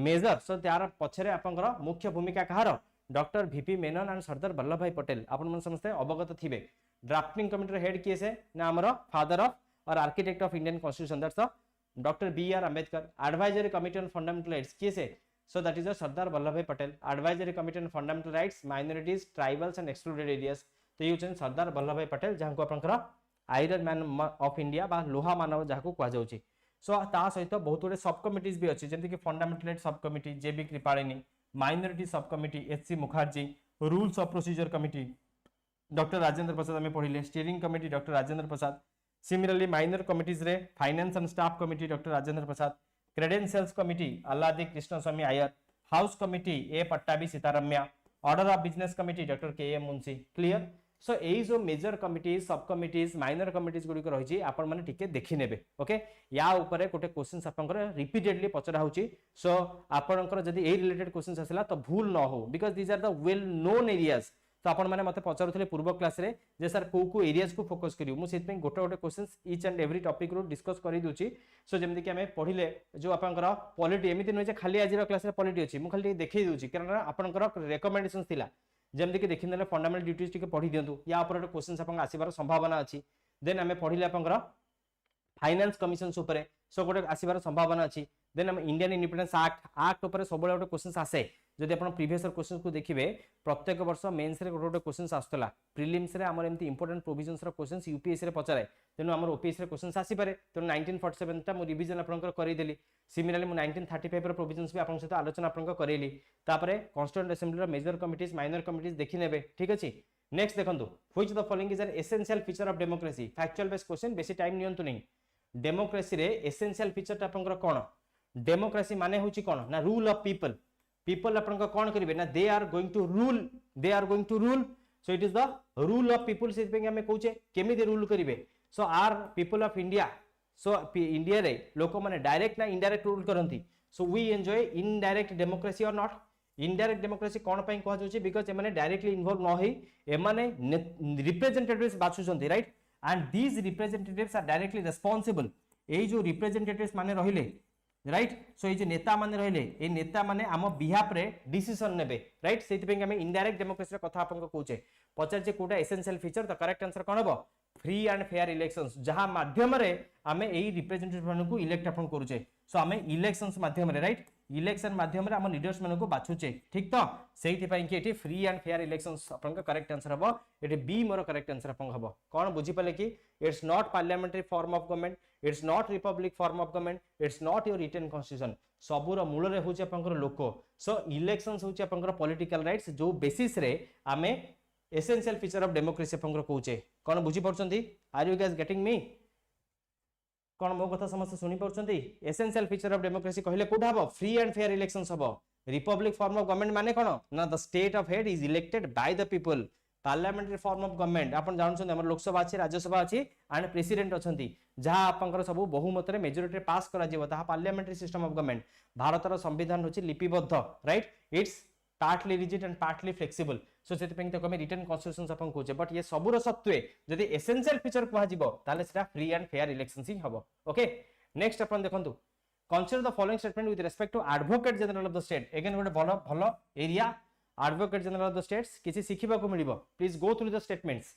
मेजर सो तार पछरे आपनकर मुख्य भूमिका कहार doctor VP Menon and Sardar Vallabhbhai Patel आपण मन समस्त अवगत थिबे ड्राफ्टिंग कमिटी हेड किए से ना हमर फादर ऑफ और architect of Indian constitution that's doctor B R Ambedkar advisory committee on fundamental rights किए से so that is Sardar Vallabhbhai Patel advisory committee on fundamental rights minorities tribals and excluded areas तो ये होचन सरदार Vallabhbhai Patel जहां को आपनकर आयरन मैन ऑफ इंडिया बा लोहा मानव जहां को कहा जाउची सो ता सहित बहुत गुडे सब कमिटीज भी अछि जेंति कि fundamental rights sub committee J B Kripalani minority sub committee H C Mukherjee rules of procedure committee doctor Rajendra Prasad हमें पढ़िले steering committee doctor Rajendra Prasad similarly minor committees रे finance and staff committee doctor Rajendra Prasad credentials committee Alladi Krishna Swami Ayyar house committee A Pattabhi Sitaramayya order of business committee doctor K M Munshi clear so एई जो major committees sub committees minor committees गुडी को रहिछि आपण माने टिके देखि नेबे ओके या ऊपर गोटे क्वेश्चंस आपनकर रिपीटेडली पचरा होछि सो आपनकर जदी ए रिलेटेड क्वेश्चंस आसला तो भूल न हो because these are the well known areas तो आपण माने मते पचारुथले पूर्व क्लास रे जे सर को एरियाज को फोकस करियो मु सेत में गोटे गोटे questions each and every topic रो डिस्कस करि दोछि सो जेमति कि हमें पढिले जो आपनकर पॉलिटी एमिति न जे खाली आजिरो क्लास रे पॉलिटी अछि मु खाली देखै दोछि कारण आपनकर रिकमेंडेशंस थिला जेमति कि देखिनले फंडामेंटल ड्यूटीज टिके पढि दियंतु या ऊपर क्वेश्चंस आपन आसीबार संभावना अछि देन हमें पढिले आपनकर फाइनेंस कमिशन ऊपर सो गोटे आसीबार संभावना अछि देन हम इंडियन इंडिपेंडेंस एक्ट ऊपर सब गोटे क्वेश्चंस आसे जदि आपण प्रीवियस क्वेश्चंस को देखिबे प्रत्येक वर्ष मेंस रे गोटे क्वेश्चंस आस्तला प्रीलिम्स रे हमर एमती इंपोर्टेंट प्रोविजंस रो क्वेश्चंस यूपीएससी रे पचारे तेनु हमर ओपीएससी रे क्वेश्चंस आसी पारे तेनु 1947 ता मु रिवीजन आपनकर करै देली सिमिलरली मु 1935 रो प्रोविजंस भी आपन सहित आलोचना आपनकर करैली तापरे कॉन्स्टिट्यूएंट असेंबली रो मेजर कमिटीज माइनर कमिटीज देखि नेबे ठीक अछि नेक्स्ट देखंतु which the following is an essential feature of democracy factual based question बेसी टाइम नियंतु नहीं डेमोक्रेसी रे एसेंशियल फीचर आपनकर कोन डेमोक्रेसी माने होची कोन ना रूल ऑफ पीपल पीपल आपन कोन करिवे ना they are going to rule so it is the rule of people से पे हमें कहूचे केमी दे रूल करिवे so are people of India so India रे लोक माने डायरेक्ट ना इनडायरेक्ट रूल करंती so we enjoy indirect democracy और नॉट इनडायरेक्ट डेमोक्रेसी कोन पई कहै जोची बिकॉज़ एमाने डायरेक्टली इन्वॉल्व न होई एमाने रिप्रेजेंटेटिव्स बाछुचंती right and these representatives are directly responsible ए जो रिप्रेजेंटेटिव्स माने रहिले राइट सो ये नेता माने रहले ए नेता माने आम बिहाफ रे डिसीजन नेबे राइट सेति पे हम इनडायरेक्ट डेमोक्रेसी रे कथा आपन को कहूचे पचार जे कोटा essential feature the correct answer कोन हबो फ्री एंड फेयर इलेक्शंस जहां माध्यम रे हमें एई रिप्रेजेंटेटिव मानन को इलेक्ट आपन करूचे सो हमें इलेक्शंस माध्यम रे राइट इलेक्शन माध्यम रे हम लीडर्स मानन को बाछुचे ठीक तो सेति पई कि एठी फ्री एंड फेयर इलेक्शंस आपन का करेक्ट आंसर हबो एठी बी मोर करेक्ट आंसर आपन हबो कोन बुझी पाले कि it's not parliamentary form of government it's not republic form of government it's not your written constitution सबुर मूल रे होची आपनकर लोक सो इलेक्शंस होची आपनकर पॉलिटिकल राइट्स जो बेसिस रे हमें एसेंशियल फीचर ऑफ डेमोक्रेसी आपनकर कहूचे कोन बुझी परछंती are you guys getting me कोन मो कथा समस्त सुनी परछंती एसेंशियल फीचर ऑफ डेमोक्रेसी कहले कोठा हबो फ्री एंड फेयर इलेक्शंस हबो रिपब्लिक फॉर्म ऑफ गवर्नमेंट माने कोन ना the state of head is elected by the people parliamentary form of government आपण जानछन हमर लोकसभा अछि राज्यसभा अछि एंड प्रेसिडेंट अछंती जहां आपनकर सब बहुमत रे मेजॉरिटी रे पास करा जेबो ता parliamentary system of government Bharat रो संविधान होछि लिपिबद्ध right it's partly rigid and partly flexible so सेति पेंग तो कमे written constitutions upon Koche but ये सबुर सत्वे जदि एसेंशियल फीचर कहा जिवो ताले सेटा फ्री एंड फेयर इलेक्शंस ही हबो ओके नेक्स्ट अपन देखंतु consider the following statement with respect to advocate general of the state again गोटे भलो area advocate general of the states किछि सिखिबा को मिलिबो please go through the statements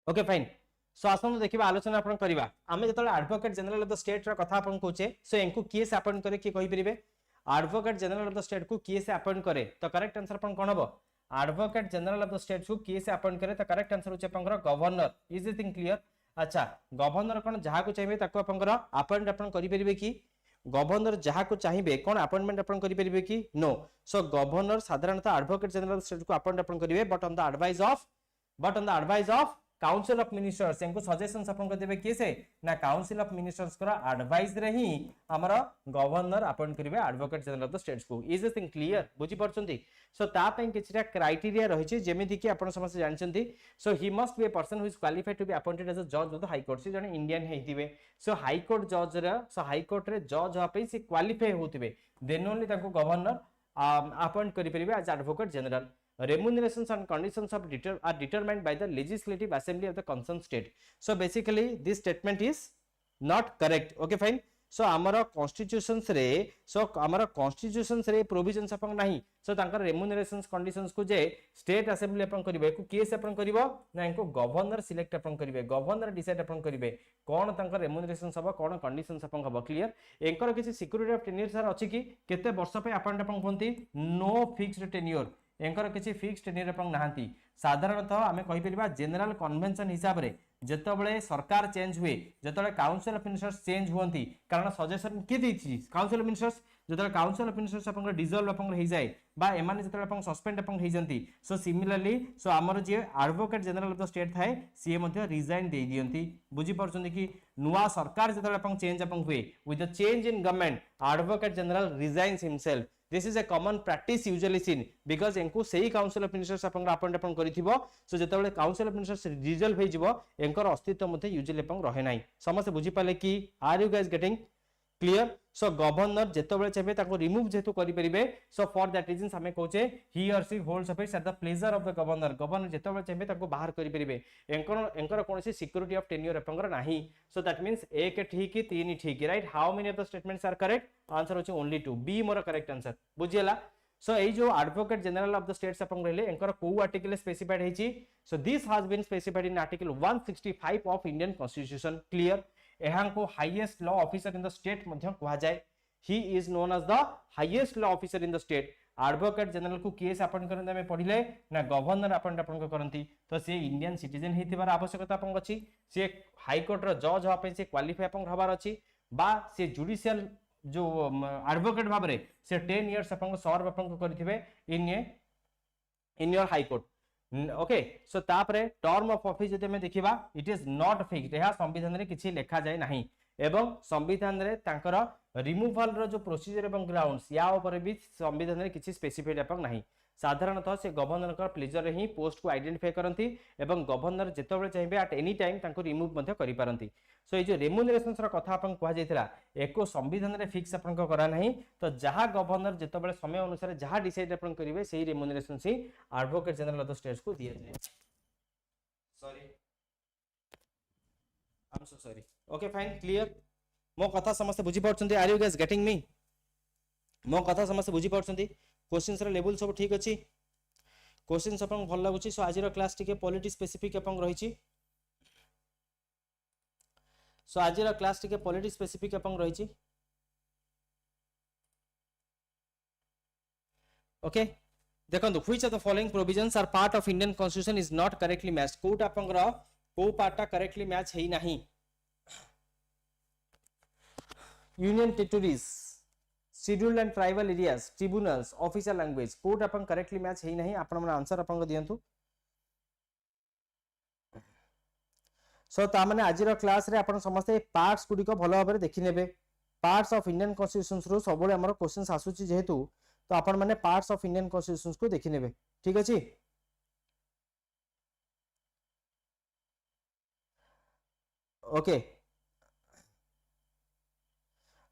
okay fine so आसन देखिबा आलोचना अपन करबा आमे जतले advocate general of the state रा कथा अपन कहूचे सो एंकु किए से अपॉइंट करे कि कहि परिबे advocate general of the state को किए से अपॉइंट करे तो करेक्ट आंसर अपन कोन हबो advocate general of the state को किए से अपॉइंट करे तो करेक्ट आंसर होचे अपन governor is it thing clear अच्छा गवर्नर कोन जहा को चाहिबे ताको अपन अपॉइंट अपन करि परिबे कि गवर्नर जहा को चाहिबे कोन अपॉइंटमेंट अपन करि परिबे कि नो सो गवर्नर साधारणतः advocate general of the state को अपॉइंट अपन करिवे but on the advice of council of ministers इनको सजेशंस अपन को देबे केसे ना काउंसिल ऑफ मिनिस्टर्स करा एडवाइस रे ही हमरा गवर्नर अपॉइंट करिवे advocate general of the states को इज दिस थिंग क्लियर बुझी परछंती सो ता पे किछटा क्राइटेरिया रहि छै जेमिति कि अपन समस्त जानछंती so he must be a person who is qualified to be appointed as a जज ऑफ द हाई कोर्ट से जने इंडियन हेतिबे सो हाई कोर्ट जज रे सो हाई कोर्ट रे जज हा पे से क्वालिफाई होतिबे देन ओनली ताको गवर्नर अपॉइंट करि परिबे as advocate general remunerations and conditions of are determined by the legislative assembly of the concerned state so basically this statement is not correct okay fine सो आमर constitutions रे सो आमर constitutions रे provisions अपन नाही सो तांकर रेम्यूनरेशंस conditions को जे स्टेट असेंबली अपन करिवे को केस अपन करिवो ना इनको गवर्नर सिलेक्ट अपन करिवे गवर्नर डिसाइड अपन करिवे कोन तांकर रेम्यूनरेशंस हबो कोन कंडीशंस अपन हबो क्लियर एंकर किछि सिक्योरिटी ऑफ टेन्योर सर अछि कि केते वर्ष पे अपॉइंट अपन होंती नो फिक्स्ड टेन्योर एंकर किछि फिक्स्ड टेन्योर अपन नाहंती साधारणतः आमे कहि परिबा जनरल कन्वेंशन हिसाब रे जेतबळे सरकार चेंज हुए जेतबळे काउंसिल ऑफ मिनिस्टर्स चेंज हुअंती कारण सजेशन के देछि काउंसिल ऑफ मिनिस्टर्स जेतबळे काउंसिल ऑफ मिनिस्टर्स अपन डिसॉल्व अपन हे जाय बा एमाने जेतबळे अपन सस्पेंड अपन हे जंती सो सिमिलरली सो हमर जे advocate general of the state थाए सी मध्ये रिजाइन दे दियंती बुझी परछन कि नुवा सरकार जेतबळे अपन चेंज अपन हुए with the change in government advocate general resigns himself This is a common practice usually seen because एंको सही काउंसिल ऑफ मिनिस्टर्स अपन अपॉइंट अपन करिथिबो सो जेतबेले काउंसिल ऑफ मिनिस्टर्स रिजल्व हे जिवो एंकर अस्तित्व मध्ये यूजुअली अपन रहे नाही समस्त बुझी पाले कि are you guys getting clear so governor जेतबेले चाहे ताको रिमूव जेतु करि परिबे सो फॉर दैट रीजन हमें कहूचे he or she holds office at the pleasure of the governor governor जेतबेले चाहे ताको बाहर करि परिबे एंकर कोनसी सिक्योरिटी ऑफ टेन्योर अपंगर नाही सो दैट मींस ए के ठीक 3 ठीक right how many of the statements are correct answer होचे only 2 be more correct answer बुझियला सो ए जो advocate general of the states अपन रहले एंकर को आर्टिकल स्पेसिफाइड हेची so this has been specified in article 165 of Indian constitution clear एहां को highest law officer in the state मध्य कहा जाय he is known as the highest law officer in the state advocate general को केस appoint करन में पढिले ना governor appoint अपन करंती तो से इंडियन सिटीजन हेतिबार आवश्यकता अपन अछि से हाई कोर्ट रो जज होआ पे से क्वालिफाई अपन हबार अछि बा से जुडिशियल जो एडवोकेट भाबरे से 10 इयर्स अपन सर्व अपन करथिबे in your high court okay so तापरे टर्म ऑफ ऑफिस जते में देखिबा इट इज नॉट फिक्स्ड यह संविधान रे किछि लेखा जाय नाही एवं संविधान रे तांकर रिमूवल रो जो प्रोसीजर एवं ग्राउंड्स या ऊपर भी संविधान रे किछि स्पेसिफाइड अपन नाही साधारणतः से गवर्नर का प्लेजर रे ही पोस्ट को आइडेंटिफाई करंती एवं गवर्नर जेतबेले चाहिबे एट एनी टाइम तांको रिमूव मध्ये करि पारंती सो ए जो रेम्यूनरेशंस रो कथा अपन कहा जायतिला एको संविधान रे फिक्स अपन को करा नाही तो जहां गवर्नर जेतबेले समय अनुसार जहां डिसाइड अपन करिवे सेही रेम्यूनरेशंस ही advocate general of the states को दिया जाय sorry I am so sorry okay fine clear मो कथा समस्त बुझी परछंती are you guys getting me मो कथा समस्त बुझी परछंती क्वेश्चंस रे लेवल सब ठीक अछि क्वेश्चंस अपन भल लागुची सो आजिरो क्लास टिके पॉलिटी स्पेसिफिक अपन रहिची सो आजिरो क्लास टिके पॉलिटी स्पेसिफिक अपन रहिची ओके देखंतु which of the following provisions are part of Indian constitution is not correctly matched कोट अपन रो को पार्टा करेक्टली मैच हेई नाही union territories scheduled and tribal areas tribunals official language code अपन करेक्टली मैच हेई नाही आपण मन आंसर अपन दियंतु सो ता माने आजिरो क्लास रे आपण समस्त पार्ट्स गुडी को भलो भाबरे देखि नेबे पार्ट्स ऑफ इंडियन कॉन्स्टिट्यूशंस रो सबले हमर क्वेश्चंस आसुची जेहेतु तो आपण माने पार्ट्स ऑफ इंडियन कॉन्स्टिट्यूशंस को देखि नेबे ठीक अछि ओके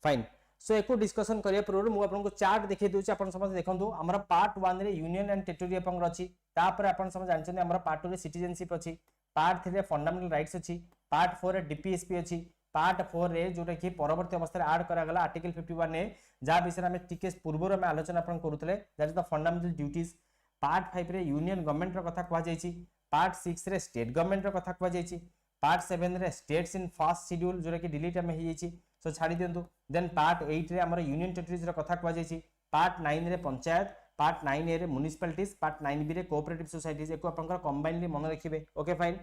फाइन सो एको डिस्कशन करिया पूर्व मु आपन को चार्ट देखै दोछि आपन समझ देखंतु हमरा पार्ट 1 रे यूनियन एंड टेरिटरी अपन रछि तापर आपन समझ जानछन हमरा पार्ट 2 रे सिटीजनशिप अछि पार्ट 3 रे फंडामेंटल राइट्स अछि पार्ट 4 रे डीपीएसपी अछि पार्ट 4 रे जोटा कि परवर्ती अवस्था रे ऐड करा गला आर्टिकल 51 ने जा विषय में टिके पूर्व रे में आलोचना अपन करूतले that is the fundamental duties part 5 रे यूनियन गवर्नमेंट रो कथा कहवा जायछि पार्ट 6 रे स्टेट गवर्नमेंट रो कथा कहवा जायछि पार्ट 7 रे स्टेट्स इन फर्स्ट शेड्यूल जोटा कि डिलीट में हे जायछि सो छाडी दियंतु देन पार्ट 8 रे हमर यूनियन टेरिटरीज रो कथा कहवा जायछि पार्ट 9 रे पंचायत पार्ट 9 ए रे म्युनिसिपैलिटीज पार्ट 9 बी रे कोऑपरेटिव सोसाइटीज एको आपनकर कंबाइनली मन रखिबे ओके फाइन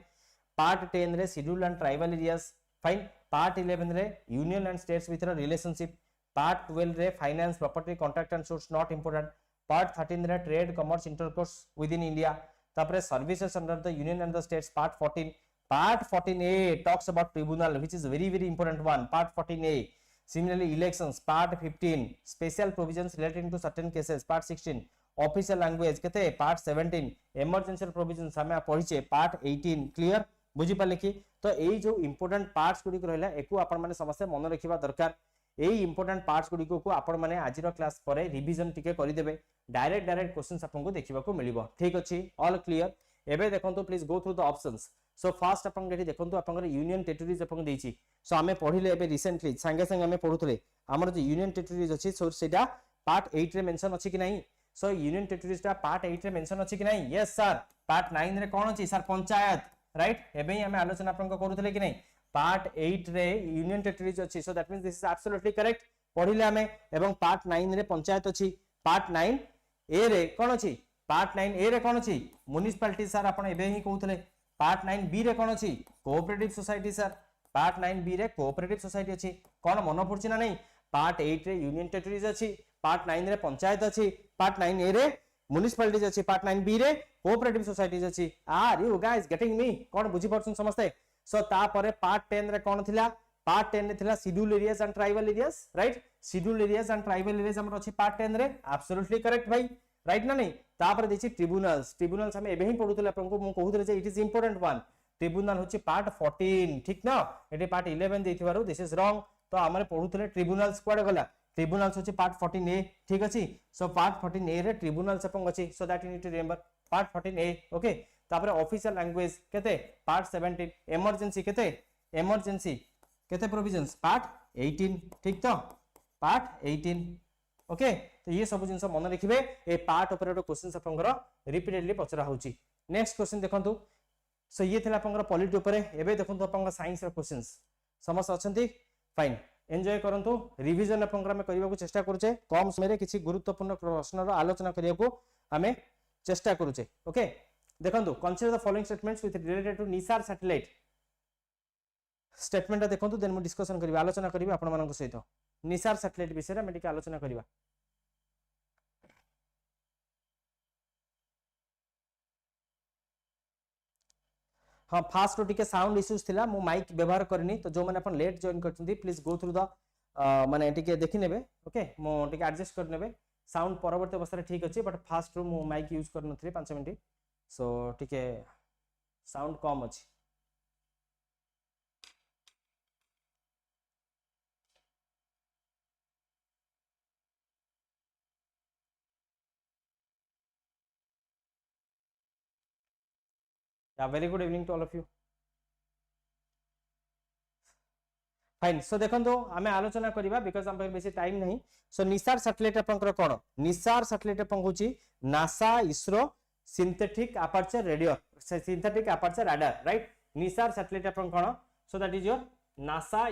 पार्ट 10 रे scheduled and tribal areas fine part 11 रे union and states with relationship part 12 रे finance property contract and source not important part 13 रे trade commerce intercourse with in India तापरे services under the union and the states part 14 part 14a talks about tribunal which is very important one part 14a similarly elections part 15 special provisions relating to certain cases part 16 official language kete part 17 emergency provisions हमें पढिचे part 18 clear बुझी पाले कि तो एई जो important parts गुडी रहला एको आपण माने समस्या मन रखिबा दरकार एई important parts गुडी को आपण माने आजिरो क्लास परे रिवीजन टिके करि देबे डायरेक्ट क्वेश्चंस आपन को देखिबा को मिलिबो ठीक अछि ऑल क्लियर एबे देखंतु please go through the options so fast upon Getty देखंतु अपन यूनियन टेरिटरीज अपन देछि सो आमे पढिले एबे रिसेंटली संगे संगे आमे पढुतले हमर जो यूनियन टेरिटरीज अछि सो सेटा पार्ट 8 रे मेंशन अछि कि नहीं सो यूनियन टेरिटरीज ता पार्ट 8 रे मेंशन अछि कि नहीं यस सर पार्ट 9 रे कोन अछि सर पंचायत राइट एबे हमें आलोचना अपन को करूतले कि नहीं पार्ट 8 रे यूनियन टेरिटरीज अछि so that means this is absolutely correct पढिले हमें एवं पार्ट 9 रे पंचायत अछि पार्ट 9 ए रे कोन अछि पार्ट 9 ए रे कोन अछि म्युनिसिपैलिटी सर आपण एबे ही कहउतले पार्ट 9 बी रे कोन अछि cooperative society sir part 9 B रे कोऑपरेटिव सोसाइटी अछि कोन मन पड़छि ना नहीं पार्ट 8 रे यूनियन टेरिटरीज अछि पार्ट 9 रे पंचायत अछि पार्ट 9 ए रे म्युनिसिपैलिटीज अछि पार्ट 9 बी रे कोऑपरेटिव सोसाइटीज अछि are you guys getting me कोन बुझी परछन समझते सो ता परे पार्ट 10 रे कोन थिला पार्ट 10 रे थिला scheduled areas and tribal areas right scheduled areas and tribal areas हमर अछि पार्ट 10 रे एब्सोल्युटली करेक्ट भाई राइट ना नहीं ता पर देछि ट्रिब्यूनल्स हम एबे ही पढुतले आपन को मु कहउतले जे it is important one tribunal होछि पार्ट 14 ठीक ना एटी पार्ट 11 देथिबारु दिस इज रॉन्ग तो हमरे पढुतले ट्रिब्यूनल्स कोड गला ट्रिब्यूनल्स होछि पार्ट 14 ए ठीक अछि सो पार्ट 14 ए रे ट्रिब्यूनल्स अपन अछि so that you need to remember part 14 A okay तापर ऑफिशियल लैंग्वेज केते पार्ट 17 इमरजेंसी केते प्रोविजंस पार्ट 18 ठीक तो पार्ट 18 ओके तो ये सब जिंस मन रखिबे ए पार्ट ऊपर क्वेश्चंस आपनकर रिपीटेडली पचरा होछि नेक्स्ट क्वेश्चन देखंतु सो ये थिला आपनकर पॉलिटी ऊपर एबे देखंतु आपनकर साइंस रो क्वेश्चंस समस्त अछंती फाइन एन्जॉय करंतु रिवीजन आपनकर हम करबा को चेष्टा करूचे कम समय रे किछि गुरुत्वपूर्ण प्रश्न रो आलोचना करिया को हमें चेष्टा करूचे ओके देखंतु consider the following statements with related to NISAR satellite statement देखंतु देन हम डिस्कशन करबा आलोचना करबा आपन मानक सहित निसार सैटेलाइट विषय रे हम टिके आलोचना करबा हाँ फास्ट रो टिके साउंड इश्यूज थिला मो माइक व्यवहार करनी तो जो माने अपन लेट जॉइन करछंती प्लीज गो थ्रू द माने टिके देखि नेबे ओके मो टिके एडजस्ट कर नेबे साउंड परवर्ती अवस्था ठीक अछि बट फास्ट रो मो माइक यूज कर नथले 5 मिनिट सो टिके साउंड कम अछि very good evening to all of you fine so देखंतु हमें आलोचना करिबा बिकॉज़ हम बेसी टाइम नहीं सो निसार सैटेलाइट आपनकर कोन निसार सैटेलाइट आपन होची NASA ISRO synthetic aperture radio synthetic aperture radar right NISAR satellite आपन कोन so that is your NASA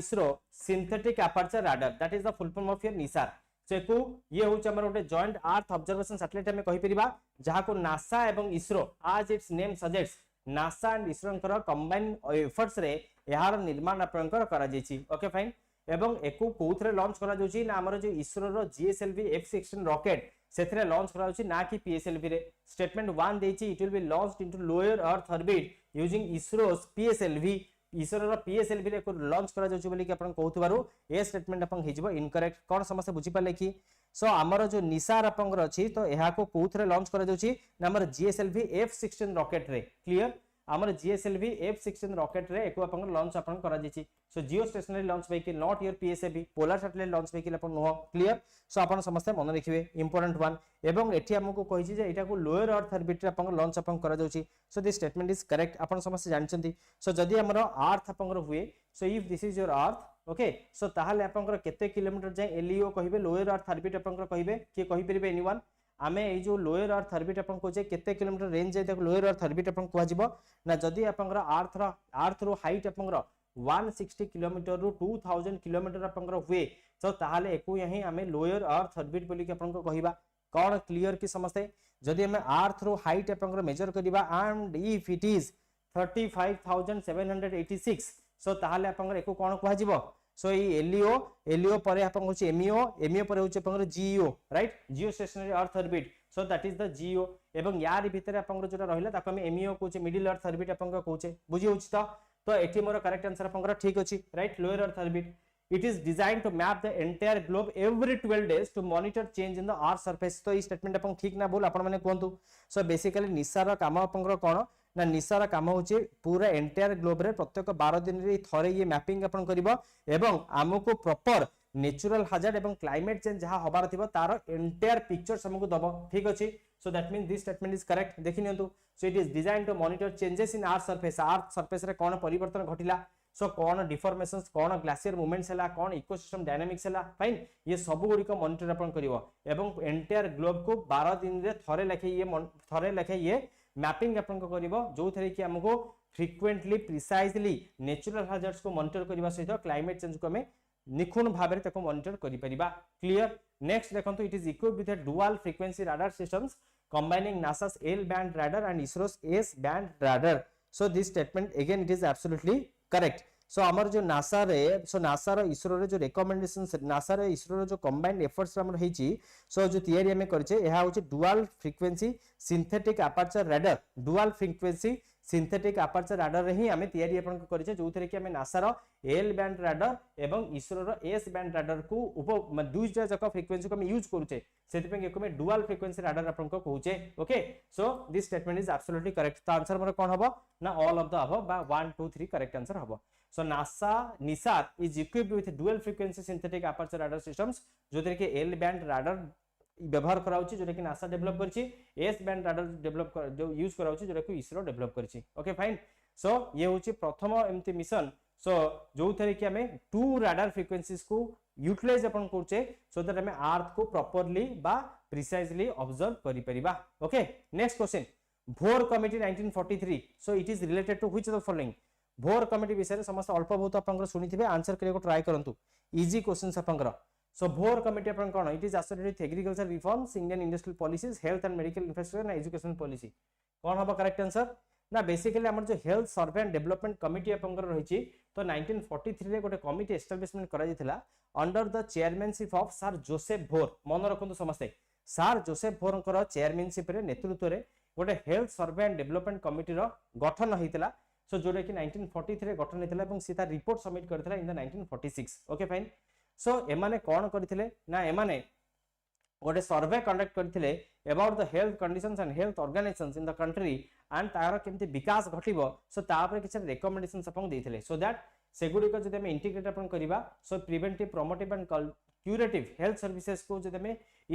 ISRO synthetic aperture radar that is the full form of your NISAR चेकु ये होच हमर ओटे जॉइंट अर्थ ऑब्जर्वेशन सैटेलाइट हमें कहि परिबा जहा को नासा एवं इसरो आज it's name suggests NASA and ISRO combine efforts रे यार निर्माण आपनकर करा जेछि ओके फाइन एवं एकु कोथरे लॉन्च करा जोछि ना हमर जो इसरो रो जीएसएलवी F-16 रॉकेट सेथरे लॉन्च करा जोछि ना कि पीएसएलवी रे स्टेटमेंट 1 देछि it will be launched into lower earth orbit using ISRO's PSLV ISRO रो पीएसएलवी रे को लॉन्च करा जोछि बोली कि आपन कहउतबारु ए स्टेटमेंट आपन हिजबो इनकरेक्ट कोन समस्या बुझि पाले कि सो हमर जो निसार आपनकर अछि तो एहा को कोथरे लॉन्च करा जोछि ना हमर जीएसएलवी F-16 रॉकेट रे क्लियर हमर जीएसएलवी F-16 रॉकेट रे एको आपन लॉन्च आपन करा जेछि so geo stationary launch vehicle not your PSLV polar satellite launch vehicle आपन नो क्लियर सो आपन समस्त मन रखिबे इंपोर्टेंट वन एवं एठी हमको कहि जे एटा को लोअर अर्थ ऑर्बिट रे आपन लॉन्च आपन करा जाउछि so this statement is correct आपन समस्त जानचंती सो जदी हमर अर्थ आपन हुए so if this is your earth okay so ताहाले आपन केते किलोमीटर जाय एलईओ कहिबे लोअर अर्थ ऑर्बिट आपन कहिबे के कहि परिबे एनीवन आमे ए जो लोअर अर्थ ऑर्बिट अपन को जे केते किलोमीटर रेंज जाय त लोअर अर्थ ऑर्बिट अपन को आजिबो ना जदी अपन अर्थ रो हाइट अपन 160 किलोमीटर रो 2000 किलोमीटर अपन हुए तो ताहाले एको यही आमे लोअर अर्थ ऑर्बिट बोली के अपन को कहिबा कोन क्लियर की समझते जदी हमें अर्थ रो हाइट अपन मेजर करिबा एंड इफ इट इज 35786 सो ताहाले अपन एको कोन को आजिबो सो ये एलईओ परे अपन होची एमईओ परे होची अपन GEO right geo stationary earth orbit so that is the GEO एवं यार भीतर अपन जोटा रहिला ताको हम एमईओ कोचे मिडिल अर्थ ऑर्बिट अपन कोचे बुझी होची तो एठी मोर करेक्ट आंसर अपन ठीक अछि right lower earth orbit it is designed to map the entire globe every 12 days to monitor change in the earth surface तो ई स्टेटमेंट अपन ठीक ना बोल अपन माने कोंतु सो बेसिकली निसार काम अपन कोन ना निसार काम होची पूरा एंटायर ग्लोब रे प्रत्येक 12 दिन रे थरे ये मैपिंग अपन करिवो एवं हमको प्रॉपर नेचुरल हाजर्ड एवं क्लाइमेट चेंज जहां हबार थिबो तार एंटायर पिक्चर्स हमको दबो ठीक अछि so that mean this statement is correct देखि नियंतु so it is design to monitor changes in earth surface रे कोन परिवर्तन घटिला सो कोन डिफॉर्मेशंस कोन ग्लेशियर मूवमेंट्स हला कोन इकोसिस्टम डायनामिक्स हला फाइन ये सब गुडी को मॉनिटर अपन करिवो एवं एंटायर ग्लोब को 12 दिन रे थरे लेखे ये मैपिंग अपन को करिवो जो थरे कि हमको फ्रीक्वेंटली प्रिसाइजली नेचुरल हाजर्ड्स को मॉनिटर करबा सहित क्लाइमेट चेंज को हमें निखुण भाबरे तको मॉनिटर करि परिबा क्लियर नेक्स्ट देखंतु it is equipped with a dual frequency radar systems combining NASA's L band radar and ISRO's S band radar so this statement again it is absolutely correct so amar jo NASA रे so NASA रो ISRO रे जो recommendations NASA रे ISRO रो जो combined efforts हमर हेची so जो तयारी हमें करछे एहा होची dual frequency synthetic aperture radar dual frequency synthetic aperture radar रे ही हमें तयारी अपन को करिसे जो थरे कि हमें नासा रो एल बैंड राडार एवं इसरो रो एस बैंड राडार को उप दुईटा जक फ्रीक्वेंसी को हम यूज करूचे सेति पे को में डुअल फ्रीक्वेंसी राडार अपन को कहूचे okay so this statement is absolutely correct तो आंसर मोर कोन हबो ना ऑल ऑफ द अबव बा 1 2 3 करेक्ट आंसर हबो सो NASA Nisar is equipped with dual frequency synthetic aperture radar systems जो थरे कि एल बैंड राडार व्यवहार कराउची जो कि नासा डेवलप करछि एस बैंड राडार डेवलप जो यूज कराउची जो कि इसरो डेवलप करछि ओके फाइन सो ये होची प्रथम एमती मिशन सो जो थरे कि हमें टू राडार फ्रीक्वेंसीज को यूटिलाइज अपन करछे सो दैट हमें अर्थ को प्रॉपर्ली बा प्रिसाइजली ऑब्जर्व करि परिबा okay next question Bhore committee 1943 so it is related to which of the following Bhore committee विषय समस्त अल्प बहुत अपन सुनिथिबे आंसर करे को ट्राई करंतु easy questions upon So Bhore Committee upon cone it is associated with agriculture reforms, Indian industrial policies, health and medical infrastructure and education policy. कोन हबो correct answer ना बेसिकली हमर जो health survey and development committee अपन कर रहिछि तो 1943 रे गोटे कमिटी एस्टैब्लिशमेंट करा जितला under the chairmanship of sir Joseph भोर मन रखंतु समस्त सर जोसेफ भोर कर चेयरमैनशिप रे नेतृत्व रे गोटे health survey and development committee रो गठन हितला सो जोरे कि 1943 रे गठन हितला एवं सीता रिपोर्ट सबमिट करथिला in the 1946 okay fine so एमाने कोन करथिले ना एमाने गोटे सर्वे कंडक्ट करथिले about the health conditions and health organisations in the country and तार केमति विकास घटिबो सो तापर किछ रिकमेंडेशंस अपन देथिले सो दैट सेगुडी को जदि हम इंटीग्रेट अपन करिबा so preventive promotive and curative health services को जदि हम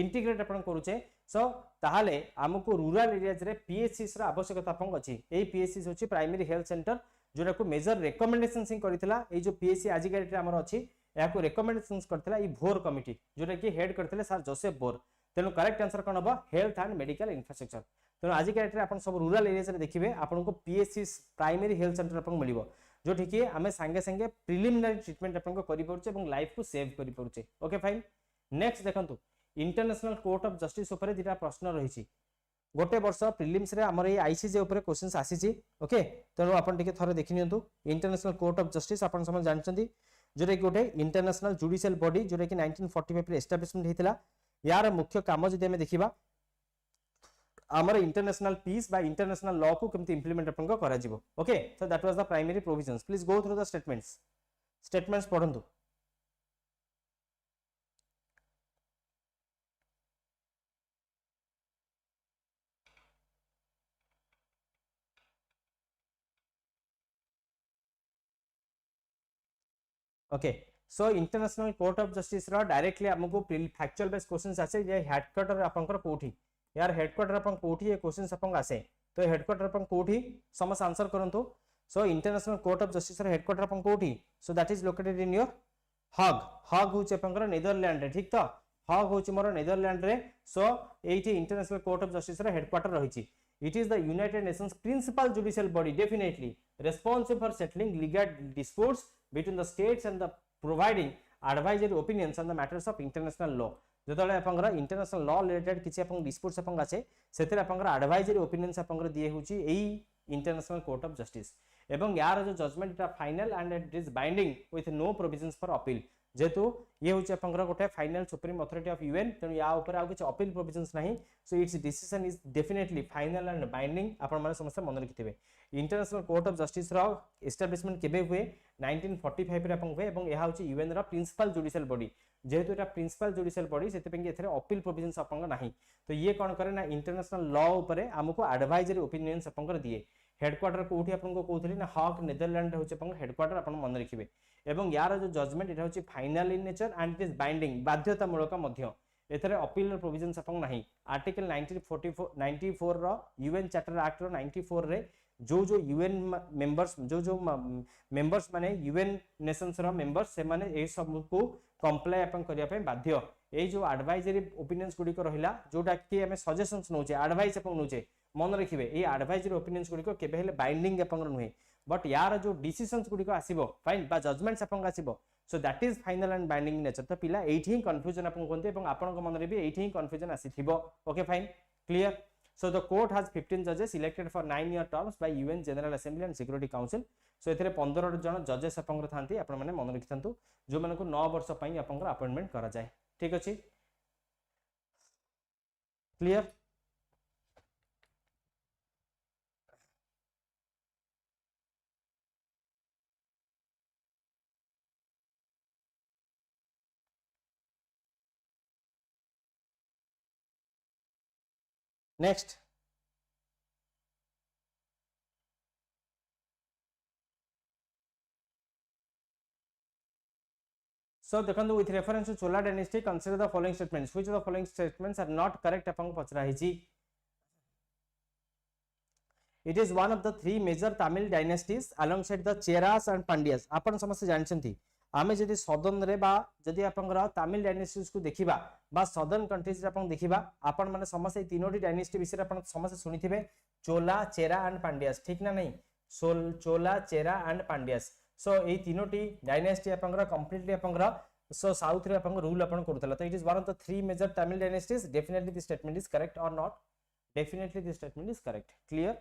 इंटीग्रेट अपन करूचे सो ताहाले हमको रूरल एरियाज रे पीएचसीस रा आवश्यकता अपन अछि एई पीएचसीस होची प्राइमरी हेल्थ सेंटर जोरा को मेजर रिकमेंडेशंस ही करथिला एई जो पीएचसी आज के हमर अछि या को रिकमेंडेशंस करथिला ई भोर कमिटी जोरा कि हेड करथिले सर जोसेफ भोर तेनु करेक्ट आंसर कोन हबो हेल्थ एंड मेडिकल इंफ्रास्ट्रक्चर तेनु आज के डेट अपन सब रूरल एरियाज रे देखिबे आपन को पीएचसी प्राइमरी हेल्थ सेंटर अपन मिलिबो जो ठीक आमे संगे संगे प्रिलिमिनरी ट्रीटमेंट अपन को करि पड़छे एवं लाइफ को सेव करि पड़छे ओके फाइन नेक्स्ट देखंतु इंटरनेशनल कोर्ट ऑफ जस्टिस ऊपर दिटा प्रश्न रहिछि गोटे वर्ष प्रिलिम्स रे हमर ए आईसीजे ऊपर क्वेश्चंस आसीछि ओके तेनु अपन टिके थरे देखि नियंतु इंटरनेशनल कोर्ट ऑफ जस्टिस अपन समझ जानचंदी जोरे गोटे इंटरनेशनल जुडिशियल बॉडी जोरे कि 1945 रे एस्टैब्लिशमेंट हेतिला यार मुख्य काम जदि हम देखिबा हमर इंटरनेशनल पीस बा इंटरनेशनल लॉ को केमति इंप्लीमेंट अपन को करा जिवो okay so that was the primary provisions please go through the statements पढंतु okay so international court of justice रा डायरेक्टली हमको फैक्चुअल बेस्ड क्वेश्चंस आसे जे हेडक्वार्टर आपनकर कोठी यार हेडक्वार्टर अपन कोठी ये क्वेश्चंस अपन आसे तो हेडक्वार्टर अपन कोठी समस आंसर करंतु so international court of justice रा हेडक्वार्टर अपन कोठी so that is located in your Hague होचे आपनकर नीदरलैंड रे ठीक तो हग होचे मोर नीदरलैंड रे सो एठी इंटरनेशनल कोर्ट ऑफ जस्टिस रा हेडक्वार्टर रहिछि it is the United Nations principal judicial body definitely responsible for settling legal disputes between the states and the providing advisory opinions on the matters of international law जतले आपनकर international law related किछि आपन disputes आपन आछे सेतिर आपनकर advisory opinions आपनकर दिए होची एई इंटरनेशनल कोर्ट ऑफ जस्टिस एवं यार जो जजमेंट इटा final and it is binding with no provisions for appeal जेतु ये होची आपनकर गोटे final supreme authority of UN तेनु या ऊपर आ किछि अपील प्रोविजंस नाही so it's decision is definitely final and binding आपन माने समस्त मन रखिथिबे इंटरनेशनल कोर्ट ऑफ जस्टिस रो एस्टैब्लिशमेंट केबे हुए 1945 रे अपन हुए एवं यहा होची यूएन रो प्रिंसिपल जुडिशियल बॉडी जेहेतु एटा प्रिंसिपल जुडिशियल बॉडी सेते पेंगे एथरे अपील प्रोविजंस अपन नाही तो ये कोन करे ना इंटरनेशनल लॉ ऊपर हमको एडवाइजरी ओपिनियंस अपन दिए हेडक्वार्टर कोठी आपन को कहउथली ना हॉक नेदरलैंड होचे अपन हेडक्वार्टर अपन मन रखिबे एवं यार जो जजमेंट एटा होची final in nature and it is binding बाध्यतामूलक मध्य एथरे अपील प्रोविजंस अपन नाही आर्टिकल 94 रो यूएन चार्टर एक्ट रो 94 रे जो यूएन मेंबर्स जो मेंबर्स माने यूएन नेशंस रो मेंबर्स से माने ए सब को कंप्लाई अपन करिया पे बाध्य ए जो एडवाइजरी ओपिनियंस गुडी को रहिला जोटा कि हमें सजेशंस नोचे एडवाइस अपन नोचे मन रखिबे ए एडवाइजरी ओपिनियंस गुडी को केबे हेले बाइंडिंग अपन नुहे बट यार जो डिसिजंस गुडी को आसीबो फाइन बा जजमेंट्स अपन आसीबो so that is final and binding nature तो पिला एठी ही कंफ्यूजन अपन कोनते एवं आपन को मन रे भी एठी ही कंफ्यूजन आसीथिबो okay fine clear So the court has 15 judges elected for 9-year terms by UN General Assembly and Security Council. So एथिरे 15 जन जजेस आपन थांती आपन माने मन रखिथंतु जो माने को 9 वर्ष पई आपन अपॉइंटमेंट करा जाय ठीक अछि क्लियर नेक्स्ट So देखंतु with reference to Chola dynasty consider the following statements which of the following statements are not correct अपन पचरा हिची It is one of the three major Tamil dynasties alongside the Cheras and Pandyas अपन समस्त जानछंती आमे जदि सदन रे बा जदि आपनकर तमिल डायनेस्टीज को देखिबा बा सदर्न कंट्रीज रे आपन देखिबा आपन माने समस्त ए तीनोटी डायनेस्टी विषय आपन समस्त सुनिथिबे चोला चेरा एंड पांड्यास ठीक ना नहीं चोला चेरा एंड पांड्यास सो ए तीनोटी डायनेस्टी आपनकर कंप्लीटली आपनकर सो साउथ रे आपन रूल आपन करथला तो it is one of the three major Tamil dynasties definitely this statement is correct और not definitely this statement is correct clear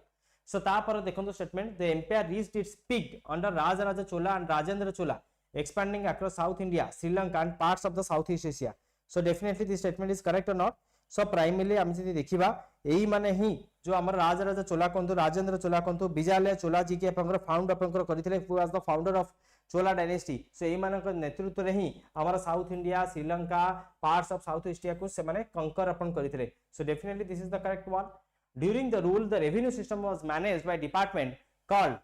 so ता पर देखंतु statement the empire reached its peak under Rajaraja Chola and Rajendra Chola expanding across South India, Sri Lanka and parts of the Southeast Asia. So definitely this statement is correct or not? So primarily हम जदि देखिबा एही माने ही जो हमर राजराजा चोला कोंतु राजेंद्र चोला कोंतु विजयालय चोला जी के आपनकर फाउंड आपनकर करिथिले who was the founder of Chola dynasty so एही मानक नेतृत्व रे ही हमर south India Sri Lanka parts of south Asia को से माने कंकर अपन करिथिले so definitely this is the correct one during the rule the revenue system was managed by department called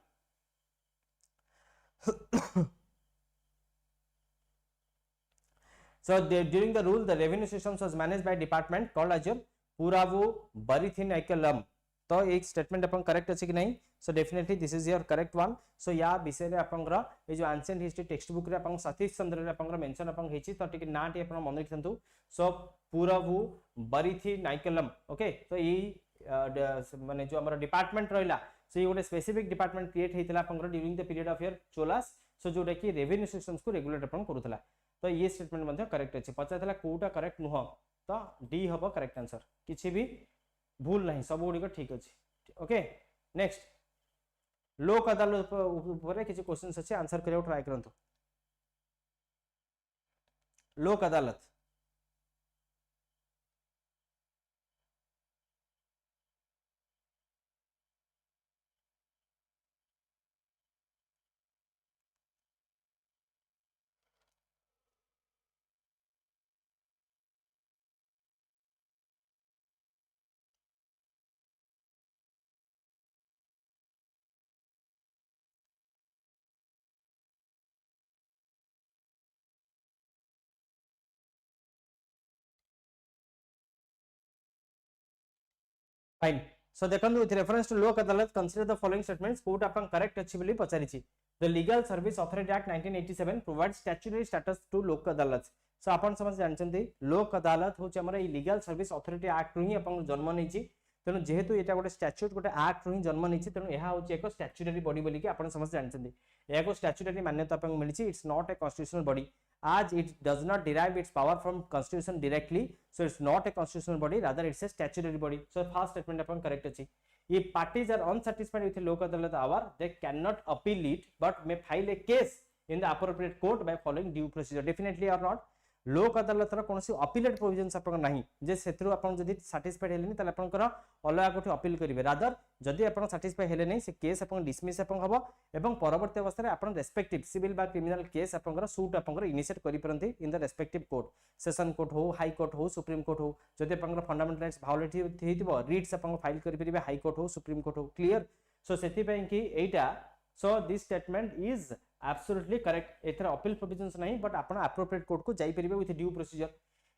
So during the rule, the revenue systems was managed by department called as your Puravu Barithinaicalam. तो एक statement अपन correct अछि कि नहीं सो definitely this is your correct one so या विषय रे आपनकर ए जो एंशिएंट हिस्ट्री टेक्स्ट बुक रे अपन सतीश चंद्र रे आपनकर मेंशन अपन हेछि तो टिके नाटी अपन मन रखथंतु सो पुरवु बरिथिनाइकलम ओके तो ई माने जो हमर डिपार्टमेंट रहला सो ये गोटे स्पेसिफिक डिपार्टमेंट क्रिएट हेतिला आपनकर during the period of your Cholas so जोटा कि रेवेन्यू सिस्टम्स को रेगुलेट अपन करूथला तो ये स्टेटमेंट मध्ये करेक्ट अछि पचाथला कोटा करेक्ट नुह तो डी हबो करेक्ट आंसर किछि भी भूल नहीं सब गुडी को ठीक अछि ओके नेक्स्ट लोक अदालत ऊपर किछि क्वेश्चंस अछि आंसर करियो ट्राई करंतु लोक अदालत फाइन सो देखंतु with reference to Lok Adalat consider the following statements कोट अपन करेक्ट अछि बोली पचारिछि the legal service authority act 1987 provides statutory status to Lok Adalat सो अपन समझ जानचंती लोक अदालत होचे हमर ई लीगल सर्विस अथॉरिटी एक्ट हि अपन जन्म नैछि तेनु जेहेतु एटा गोटे स्टैट्यूट गोटे एक्ट हि जन्म नैछि तेनु एहा होचे एक स्टैट्यूटरी बॉडी बोली कि अपन समझ जानचंती एहा को स्टैट्यूटरी मान्यता अपन मिलिछि it's not a constitutional body as it does not derive its power from constitution directly so it's not a constitutional body rather it's a statutory body so first statement upon correct achi if parties are unsatisfied with a lok adalat hour they cannot appeal it but may file a case in the appropriate court by following due procedure definitely or not लोक अदालत रो कोनसी appellate provisions आपन नाही जे सेत्रु आपन जदि satisfied हेलेनी तले आपन करा अलगा कोठी अपील करिवे रादर जदि आपन सैटिस्फाइड हेले नै से केस आपन डिसमिस आपन हबो एवं परवर्ती अवस्था रे आपन रेस्पेक्टिव सिविल बा क्रिमिनल केस आपन करा सूट आपन करा इनिशिएट करि परंती in the respective court session court हो हाई कोर्ट हो सुप्रीम कोर्ट हो जदि आपन करा फंडामेंटल राइट्स वायोलेट हेतिबो रिट्स आपन फाइल करि परिबे हाई कोर्ट हो सुप्रीम कोर्ट हो क्लियर सो सेति पई कि एटा so this statement is absolutely correct एथर अपील प्रोविजंस नहीं बट आपण एप्रोप्रिएट कोर्ट को जाई परिबे with due procedure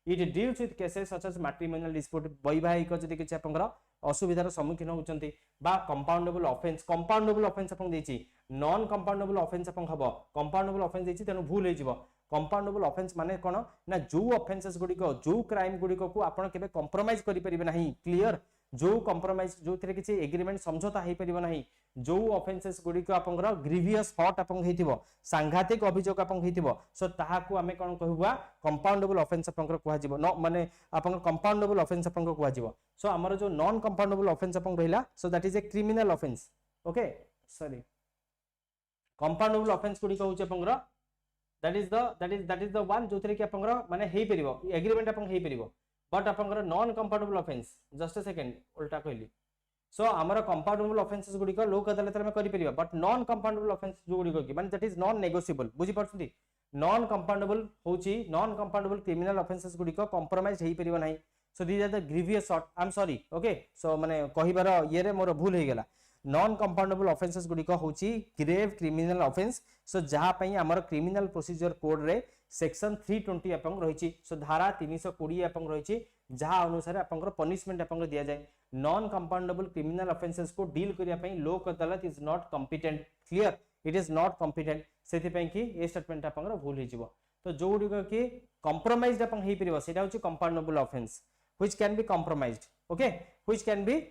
it deals with cases such as matrimonial dispute वैवाहिक जदि किछि आपनकर असुविधार सम्मुखीन होउचंती बा कंपाउंडेबल ऑफेंस आपन देछि नॉन कंपाउंडेबल ऑफेंस आपन हबो कंपाउंडेबल ऑफेंस देछि तेनु भूल हे जिवो कंपाउंडेबल ऑफेंस माने कोन ना जो ऑफेंसेस गुडी को जो क्राइम गुडी को आपण केबे कंप्रोमाइज करि परिबे नाही क्लियर जो कंप्रोमाइज जो थरे किछि एग्रीमेंट समझौता हे परिबो नाही जो ऑफेंसेस गुडी को आपनकर ग्रीवियस हॉट आपन हेतिबो सांघातिक अभियोग आपन हेतिबो सो ताहा को हमें कोन कहबा कंपाउंडेबल ऑफेंस आपनकर कुहा जिवो न माने आपन कंपाउंडेबल ऑफेंस आपन कुहा जिवो सो हमर जो नॉन कंपाउंडेबल ऑफेंस आपन रहिला so that is a criminal offence okay sorry compoundable offence गुडी कहउछ आपनकर that is the one जो थरे कि आपनकर माने हेई परिबो एग्रीमेंट आपन हेई परिबो बट आपनकर non compoundable offence just a second उल्टा कहली सो हमर कंपाउंडेबल ऑफेंसेस गुडी को लोक अदालत में करि परिबा बट नॉन कंपाउंडेबल ऑफेंस जो गुडी को कि माने दैट इज नॉन नेगोशिएबल बुझी पड़छथि नॉन कंपाउंडेबल होची नॉन कंपाउंडेबल क्रिमिनल ऑफेंसेस गुडी को कंप्रोमाइज हेई परिबा नाही so these are the grievous sort I am sorry okay so माने कहिबार ये रे मोर भूल हे गेला नॉन कंपाउंडेबल ऑफेंसेस गुडी को होची ग्रेव क्रिमिनल ऑफेंस सो जहा पई हमर क्रिमिनल प्रोसीजर कोड रे सेक्शन 320 आपन रहिची सो धारा 320 आपन रहिची जहा अनुसार आपन पनिशमेंट आपन दिया जाय नॉन कंपाउंडेबल क्रिमिनल ऑफेंसेस को डील करिया पई लोक अदालत is not competent clear it is not competent सेति पई कि ए स्टेटमेंट आपन भूल हे जिवो तो जो गुडी को कि कंप्रोमाइज्ड आपन हेई परिबो सेटा होची compoundable offence which can be compromised okay which can be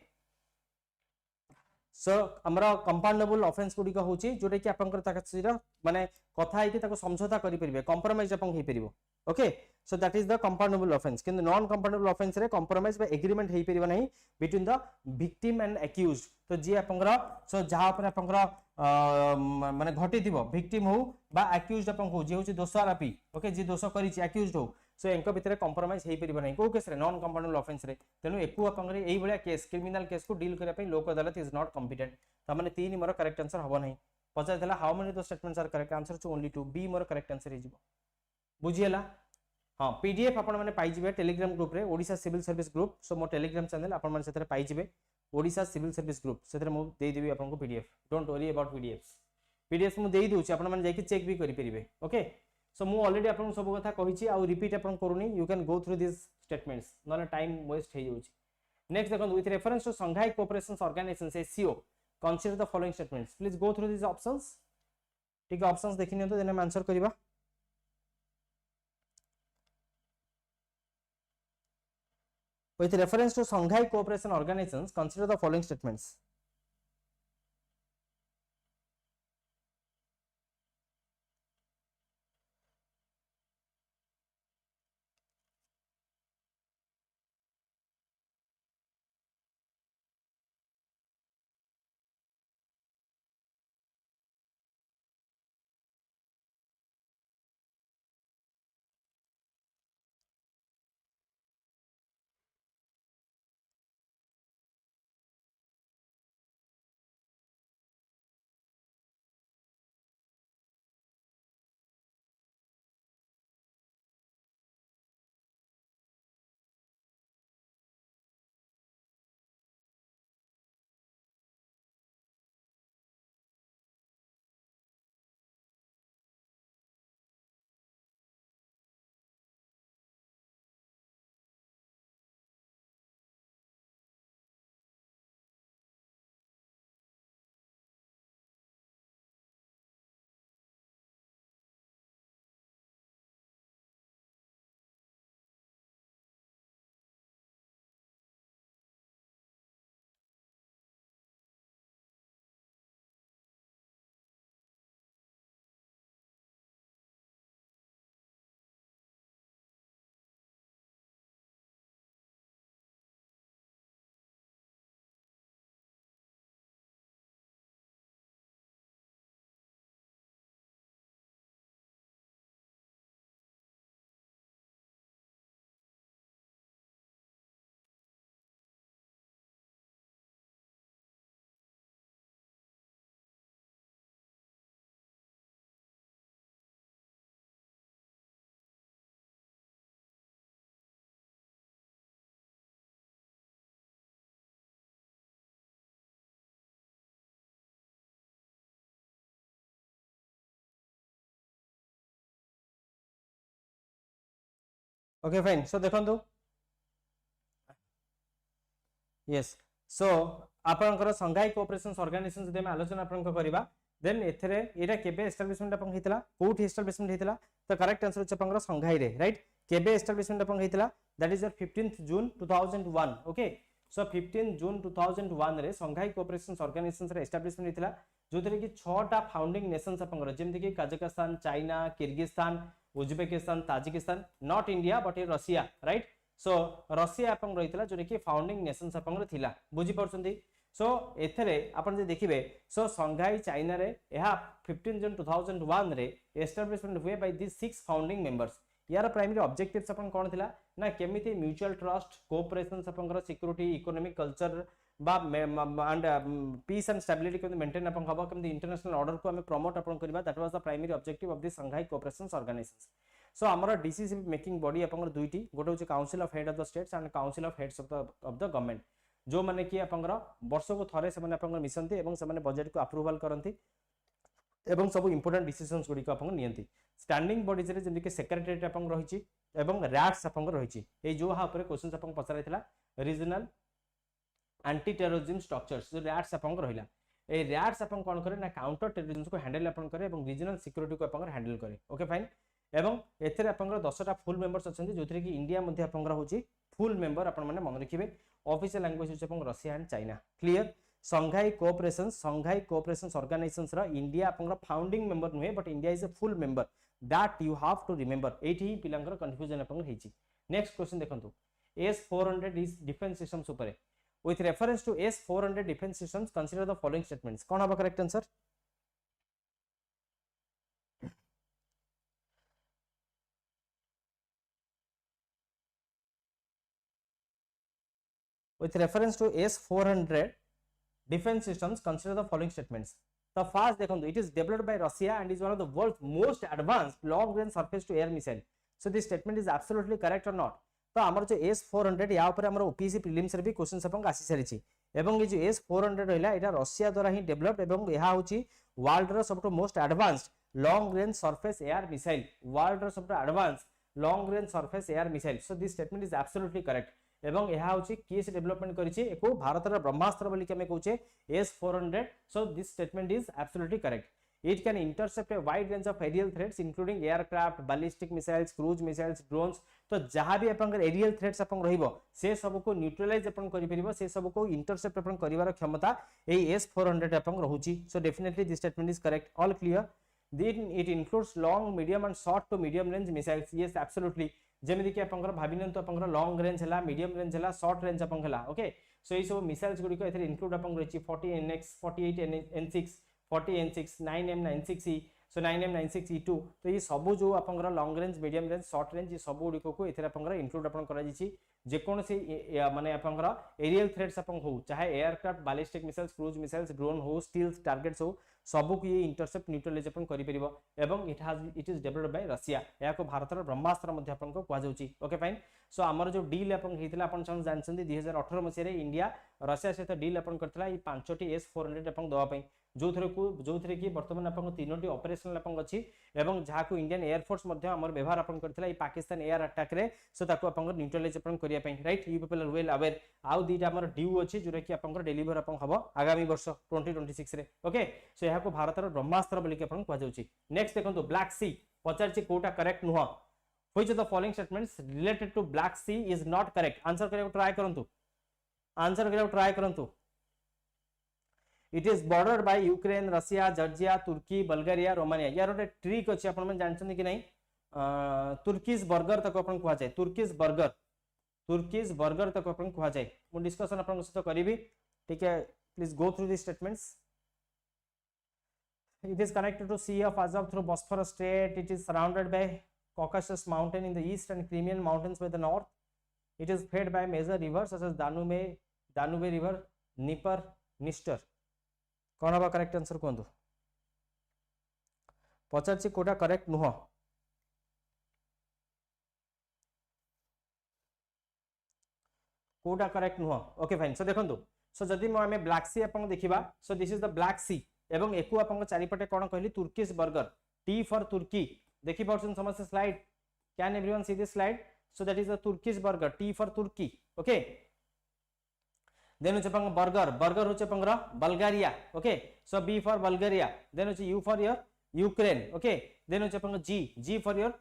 so हमरा कंपाउंडेबल ऑफेंस गुडी को होची जोटे कि आपनकर ताकसीर माने कथा आइके ताको समझौता करि परिबे कंप्रोमाइज आपन हेई परिबो okay so that is the compoundable offence किंतु नॉन कंपाउंडेबल ऑफेंस रे कंप्रोमाइज बा एग्रीमेंट हेई परिबो नाही between the victim and accused तो जे आपनकर सो जहा पर आपनकर माने घटी थिबो विक्टिम हो बा एक्यूज्ड आपन हो जे होची दोष आरोपी ओके जे दोष करिछि एक्यूज्ड हो सो एंको भितरे कंप्रोमाइज हेई परिबो नाही को केस रे नॉन कंपाउंडेबल ऑफेंस रे तेनु एकु आपनकर एई भलिया केस क्रिमिनल केस को डील करिया पई लोक अदालत इज नॉट कॉम्पिटेंट त माने 3 मोर करेक्ट आंसर हबो नाही पचार देला how many the statements are correct answer two only 2 be more correct answer हे जिवो बुझियला हां पीडीएफ आपण माने पाई जिवे टेलीग्राम ग्रुप रे Odisha civil service group so मो टेलीग्राम चैनल आपण माने सेतरे पाई जिवे ओडिसा सिविल सर्विस ग्रुप सेतरे मो देई देबी आपण को PDF don't worry about PDF मु देई दोछि आपण माने जाई कि चेक भी करि परिबे ओके सो मु ऑलरेडी आपण सब कथा कहिछि आ रिपीट आपण करूनी you can go through this statements नले टाइम वेस्ट हे जाउछि नेक्स्ट देखो with reference to Shanghai cooperation organisations SCO consider the following statements please go through this options ठीक है ऑप्शंस देखि नियंतो देने आंसर करबा with reference to Shanghai Cooperation Organizations consider the following statements okay fine so देखंतु yes so आपनकर संघाई cooperation organisation जदि हम आलोचना आपन करबा देन एथरे एटा केबे एस्टैब्लिशमेंट आपन हितला कोठी एस्टैब्लिशमेंट हितला तो करेक्ट आंसर छ आपन संघाई रे राइट केबे एस्टैब्लिशमेंट आपन हितला that is 15th June 2001 okay so 15 June 2001 रे संघाई कोऑपरेशन ऑर्गेनाइजेशन रे एस्टैब्लिशमेंट हितला जोथरे कि 6टा फाउंडिंग नेशंस आपन जेमति कि Kazakhstan China Kyrgyzstan Uzbekistan Tajikistan not India but Russia right so Russia आपन रहितला जोरे कि फाउंडिंग नेशंस आपन थिला बुझी परछंती सो एथरे आपन जे देखिबे सो संघाई चाइना रे एहा 15 जून 2001 रे एस्टैब्लिशमेंट हुए बाय दिस 6 फाउंडिंग मेंबर्स यार प्राइमरी ऑब्जेक्टिव्स अपन कोन थिला ना केमिति म्यूचुअल ट्रस्ट कोऑपरेशन आपनकर सिक्योरिटी इकोनॉमिक कल्चर बा एंड पीस एंड स्टेबिलिटी को मेंटेन अपन हबो केमिति इंटरनेशनल ऑर्डर को हम प्रमोट अपन करबा that was the primary objective of this Shanghai cooperation organisation so हमर डिसीजन मेकिंग बॉडी आपनकर दुईटी गोटे होचे council of head of the states and council of heads of the government जो माने कि आपनकर वर्ष को थरे से माने आपनकर मिशनती एवं से माने बजट को अप्रूवल करंती एवं सब इंपोर्टेंट डिसीजंस गुडी को आपन नियंती स्टैंडिंग बॉडीज रे जेमि कि सेक्रेटरीट आपन रहिची एवं रैट्स आपन रहिची ए जो हा ऊपर क्वेश्चंस आपन पछराइतला रीजनल एंटी टेररिज्म स्ट्रक्चर्स जो रैट्स आपन रहिला ए रैट्स आपन कोन करे ना काउंटर टेररिज्म को हैंडल आपन करे एवं रीजनल सिक्योरिटी को आपन हैंडल करे ओके फाइन एवं एथरे आपन 10टा फुल मेंबर्स अछंती जोथरे कि इंडिया मध्ये आपन होची फुल मेंबर आपन माने मन रखिबे ऑफिशियल लैंग्वेज होची आपन Russia and China clear Shanghai cooperation organisations रा इंडिया आपन फाउंडिंग मेंबर नुहे but India is a full member that you have to remember एठी पिलांगर कंफ्यूजन आपन हेची नेक्स्ट क्वेश्चन देखंतु S400 इज डिफेंस सिस्टम्स ऊपर with reference to S400 defense systems consider the following statements कौन हबा correct answer with reference to S400 defense systems consider the following statements the first देखो it is developed by Russia and is one of the world's most advanced long range surface to air missile so this statement is absolutely correct or not तो हमर जो S400 या ऊपर हमर OPSC prelims रे भी question अपन आसी सारिछि एवं ये जो S400 रहला एटा रशिया द्वारा ही डेवलप्ड एवं एहा होची वर्ल्ड रो सबटो most advanced long range surface air missile world रो सबटो advance long range surface air missile so this statement is absolutely correct एवं एहा होची केस डेवलपमेंट करिछि एको भारत रो ब्रह्मास्त्र बोली के हम कहूचे S400 so this statement is absolutely correct It can intercept a wide range of aerial threats including aircraft, ballistic missiles, cruise missiles, drones. तो जहां भी अपन एरियल थ्रेट्स अपन रहिबो से सब को न्यूट्रलाइज अपन करि परिबो से सब को इंटरसेप्ट अपन करिवार क्षमता ए S400 अपन रहुची so definitely this statement is correct all clear then it includes long medium and short to medium range missiles yes absolutely जेमिति कि अपन भाबिनन तो अपन लॉन्ग रेंज हला मीडियम रेंज हला शॉर्ट रेंज अपन हला ओके सो ए सब मिसाइल्स गुडी को एथरे इंक्लूड अपन रहिची 40NX 48N6 40N6 9M96E सो 9M96E2 तो ये सब जो आपनकर long range medium range short range ये सब गुडी को एथरे आपनकर इंक्लूड अपन करा जिछि जे कोन से माने आपनकर एरियल थ्रेट्स अपन हो चाहे aircraft ballistic missiles cruise missiles drone हो स्टील्स टारगेट्स हो सब को ये इंटरसेप्ट न्यूट्रलाइज अपन करि परिबो एवं it is developed bye Russia या को भारतर ब्रह्मास्त्र मध्ये अपन को क्वा जाउची ओके फाइन सो हमर जो डील अपन हेतिला अपन सब जानछन्ती 2018 मसिया रे इंडिया रशिया सहित डील अपन करथला ई 5टी S400 अपन दवा पई जोथरे कि वर्तमान अपन तीनोटी ऑपरेशनल अपन अछि एवं जहा को इंडियन एयर फोर्स मध्ये हमर व्यवहार अपन करथला ई पाकिस्तान एयर अटैक रे सो ताको अपन न्यूट्रलाइज अपन करिया पई right you people are well aware आउ दीटा हमर ड्यू अछि जोरे कि अपन डिलीवर अपन हबो आगामी वर्ष 2026 रे ओके सो यहा को भारतर ब्रह्मास्त्र बोली के अपन क्वा जाउची नेक्स्ट देखंतु ब्लैक सी पचारची कोटा करेक्ट नुह which of the following statements related to black sea is not correct answer करियो ट्राई करंतु It is bordered by Ukraine, Russia, Georgia, Turkey, Bulgaria, Romania. यार ओटे ट्रिक अछि अपन मन जानछन कि नहीं तुर्किश बर्गर तक अपन कुआ जाय तुर्किश बर्गर तक अपन कुआ जाय मु डिस्कशन अपन सहित करिवि ठीक है please go through the statements It is connected to Sea of Azov through Bosphorus Strait. It is surrounded by Caucasus Mountain in the east and Crimean Mountains by the north. It is fed by major rivers such as Danube River, Dnieper, Dniester. कौन हबा correct answer कोंदो पचारची कोटा correct नुह कोटा correct नुह okay fine so देखंतु so जदी म हमें ब्लैक सी अपन देखिबा so this is the black sea एवं एकु अपन चारिपटे कोन कहली तुर्किश बर्गर टी फॉर तुर्की देखि परछन समस्त slide can everyone see this slide so that is the Turkish burger, T for Turkey, okay. Then hoche apanga burger, burger hoche apanga Bulgaria, okay, so B for Bulgaria. Then hoche U for your Ukraine, okay. Then hoche apanga G for your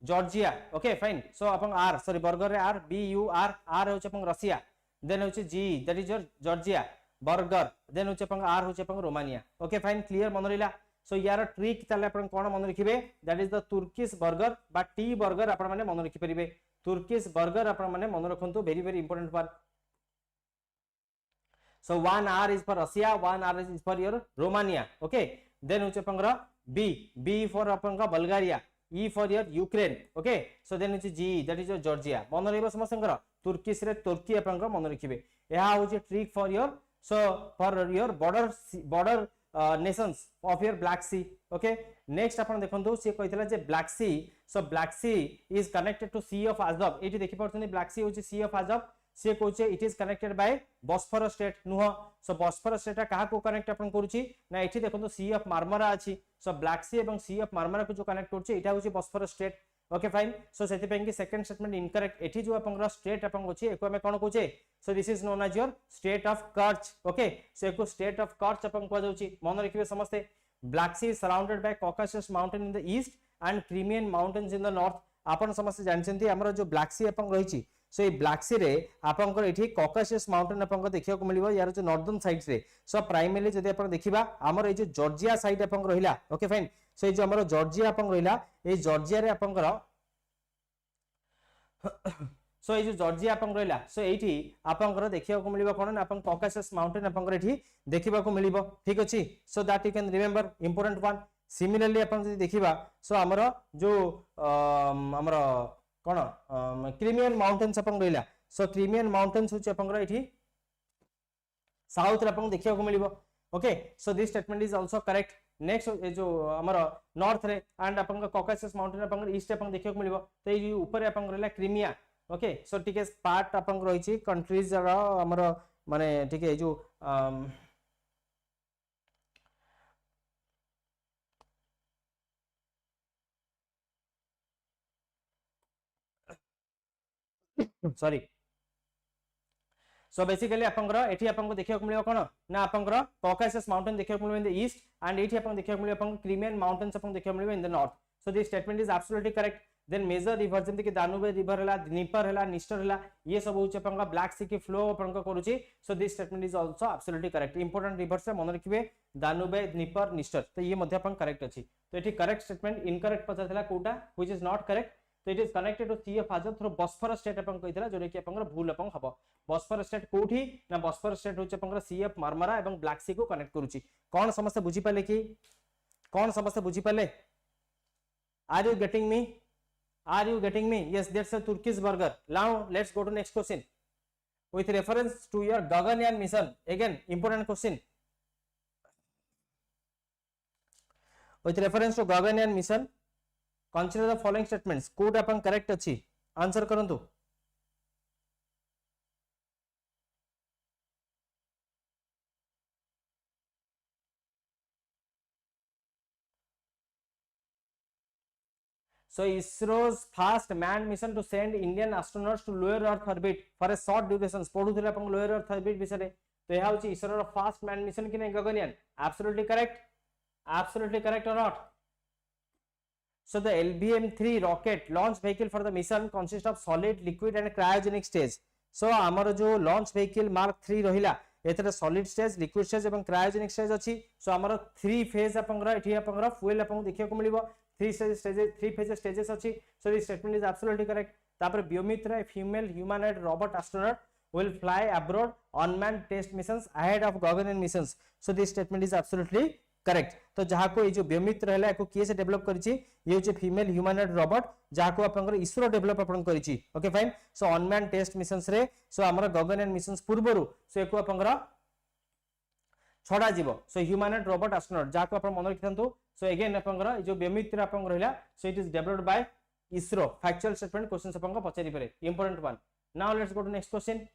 Georgia, okay, fine. So apanga R, sorry, burger re R, B U R, R hoche apanga Russia. Then hoche G, that is your Georgia, burger. Then hoche apanga R hoche apanga Romania, okay, fine, clear मन रहिला. So यार trick ताले अपन कोन मन रखिबे, that is the Turkish burger बा T burger अपन माने मन रखि परिबे. Turkish burger अपन माने मन रखंतु, very very important one. So one R is for Russia, one R is for your Romania, okay. Then hoche apanga B for apanga Bulgaria, E for your Ukraine, okay. So then hoche G, that is your Georgia. मन रहिबो समस्तंकर Turkish रे तुर्की अपनका मन रखिबे. एहा होचे trick for your, so for your border nations of your Black Sea, okay. Next अपन देखंतु से कहितला जे Black Sea, so Black Sea is connected to Sea of Azov. एठी देखि परछनी Black Sea होचे Sea of Azov, से कोचे it is connected by Bosphorus Strait नुह. So Bosphorus Strait काहा को connect अपन करूची ना, एठी देखंतु Sea of Marmara अछि. So Black Sea एवं Sea of Marmara को जो कनेक्ट करछि एटा होछि Bosphorus Strait, okay fine. So सेति पेंगी सेकंड स्टेटमेंट इनकरेक्ट. एठी जो अपन स्ट्रेट अपन अछि एको हमें कोन कोचे, so this is known as your state of Kerch, okay. So echo state of Kerch अपन को जाउची मन रखिबे समस्ते. Black Sea is surrounded by Caucasus mountain in the east and Crimean mountains in the north. आपण समस्ते जानछंती हमर जो Black Sea अपन रहिची, so ये Black Sea रे आपण को एठी Caucasus mountain अपन को देखियो को मिलिबो यार जो नॉर्दर्न साइड रे. So प्राइमरली जदि आपण देखिबा हमर ए जो जॉर्जिया साइड अपन रहिला, okay fine. So ये जो हमर जॉर्जिया अपन रहिला, ए जॉर्जिया रे अपन को सो ये जो जॉर्जिया अपन रहिला, सो एठी अपन को देखियो को मिलिबो कोन ना, अपन कॉकासस माउंटेन अपन को एठी देखिबा को मिलिबो, ठीक अछि. So that you can remember, important one. Similarly अपन जदि देखिबा, सो हमर जो हमर कोन क्रिमियन माउंटेन्स अपन रहिला, सो क्रिमियन माउंटेन्स होचे अपन एठी साउथ रे अपन देखियो को मिलिबो, okay. So this statement is also correct. Next ए जो हमर नॉर्थ रे एंड अपन कॉकासस माउंटेन अपन ईस्ट अपन देखियो को मिलिबो, तो ये ऊपर अपन रहला क्रिमिया, ओके. सो ठीक है, पार्ट अपन रहिछि कंट्रीज रा हमर माने ठीक है जो सॉरी. सो बेसिकली अपन एठी अपन को देखियो को मिलिबो कोन ना, अपन कॉकासस माउंटेन देखियो को मिलिबो इन द ईस्ट एंड एठी अपन देखियो को मिलिबो अपन क्रिमियन माउंटेन्स अपन देखियो को मिलिबो in the north. So this statement is absolutely correct. Then major river जेंति कि दानुबे रिवर हला, ड्नीपर हला, निस्टर हला, ये सब होचे अपन का ब्लैक सी की फ्लो अपन को करूची. सो this statement is also absolutely correct. Important river से मन रखिबे दानुबे, ड्नीपर, निस्टर, तो ये मध्य अपन करेक्ट अछि. तो एठी करेक्ट स्टेटमेंट इनकरेक्ट पचाथला कोटा व्हिच इज नॉट करेक्ट. तो it is connected to sea of Azov through Bosphorus strait अपन कहितला, जोरे कि अपन भूल अपन हबो. बॉस्फोरस स्टेट कोठी ना, बॉस्फोरस स्टेट होचे अपन सी ऑफ मार्मारा एवं ब्लैक सी को कनेक्ट करूची. कोन समस्या बुझी पाले कि कोन समस्या बुझी पाले? Are you getting me? Are you getting me? Yes, that's a Turkish burger. Now let's go to next question. With reference to your Gaganyaan mission, again important question. With reference to Gaganyaan mission, consider the following statements. Code upon correct अच्छी. Answer करंतु. So ISRO's first manned mission to send Indian astronauts to lower Earth orbit for a short duration. पढ़ुथिले अपन lower Earth orbit विषय तो यह होची ISRO रो first manned mission कि नहीं Gaganyaan. Absolutely correct. Absolutely correct or not? So the LBM-3 rocket launch vehicle for the mission consists of solid, liquid and cryogenic stage. So हमर जो launch vehicle Mark 3 रहिला एतरे solid stage, liquid stage एवं cryogenic stage अछि. So हमर 3 phase अपन एठी अपन fuel अपन देखियो को मिलिबो. 3 phase stages अछि. So this statement is absolutely correct. तापर Biomitre, a female humanoid robot astronaut will fly abroad unmanned test missions ahead of Gaganyaan missions. So this statement is absolutely correct. तो जहाँ को ये जो Biomitre रहला एको किए से डेवलप करिछि, ये होचे फीमेल ह्यूमनॉइड रोबोट जहाँ को अपन इसरो डेवलप अपन करिछि. Okay fine. So unmanned test missions रे सो हमर गगनयान मिशंस पूर्वरु सो एको अपन छडा जीवो. सो ह्यूमनॉइड रोबोट एस्ट्रोनॉट जहाँ को अपन मन रखिथंतु. सो अगेन अपन जो Biomitre अपन रहला so it is developed by ISRO. Factual statement questions अपन को पचारि पारे. Important one. Now let's go to next question.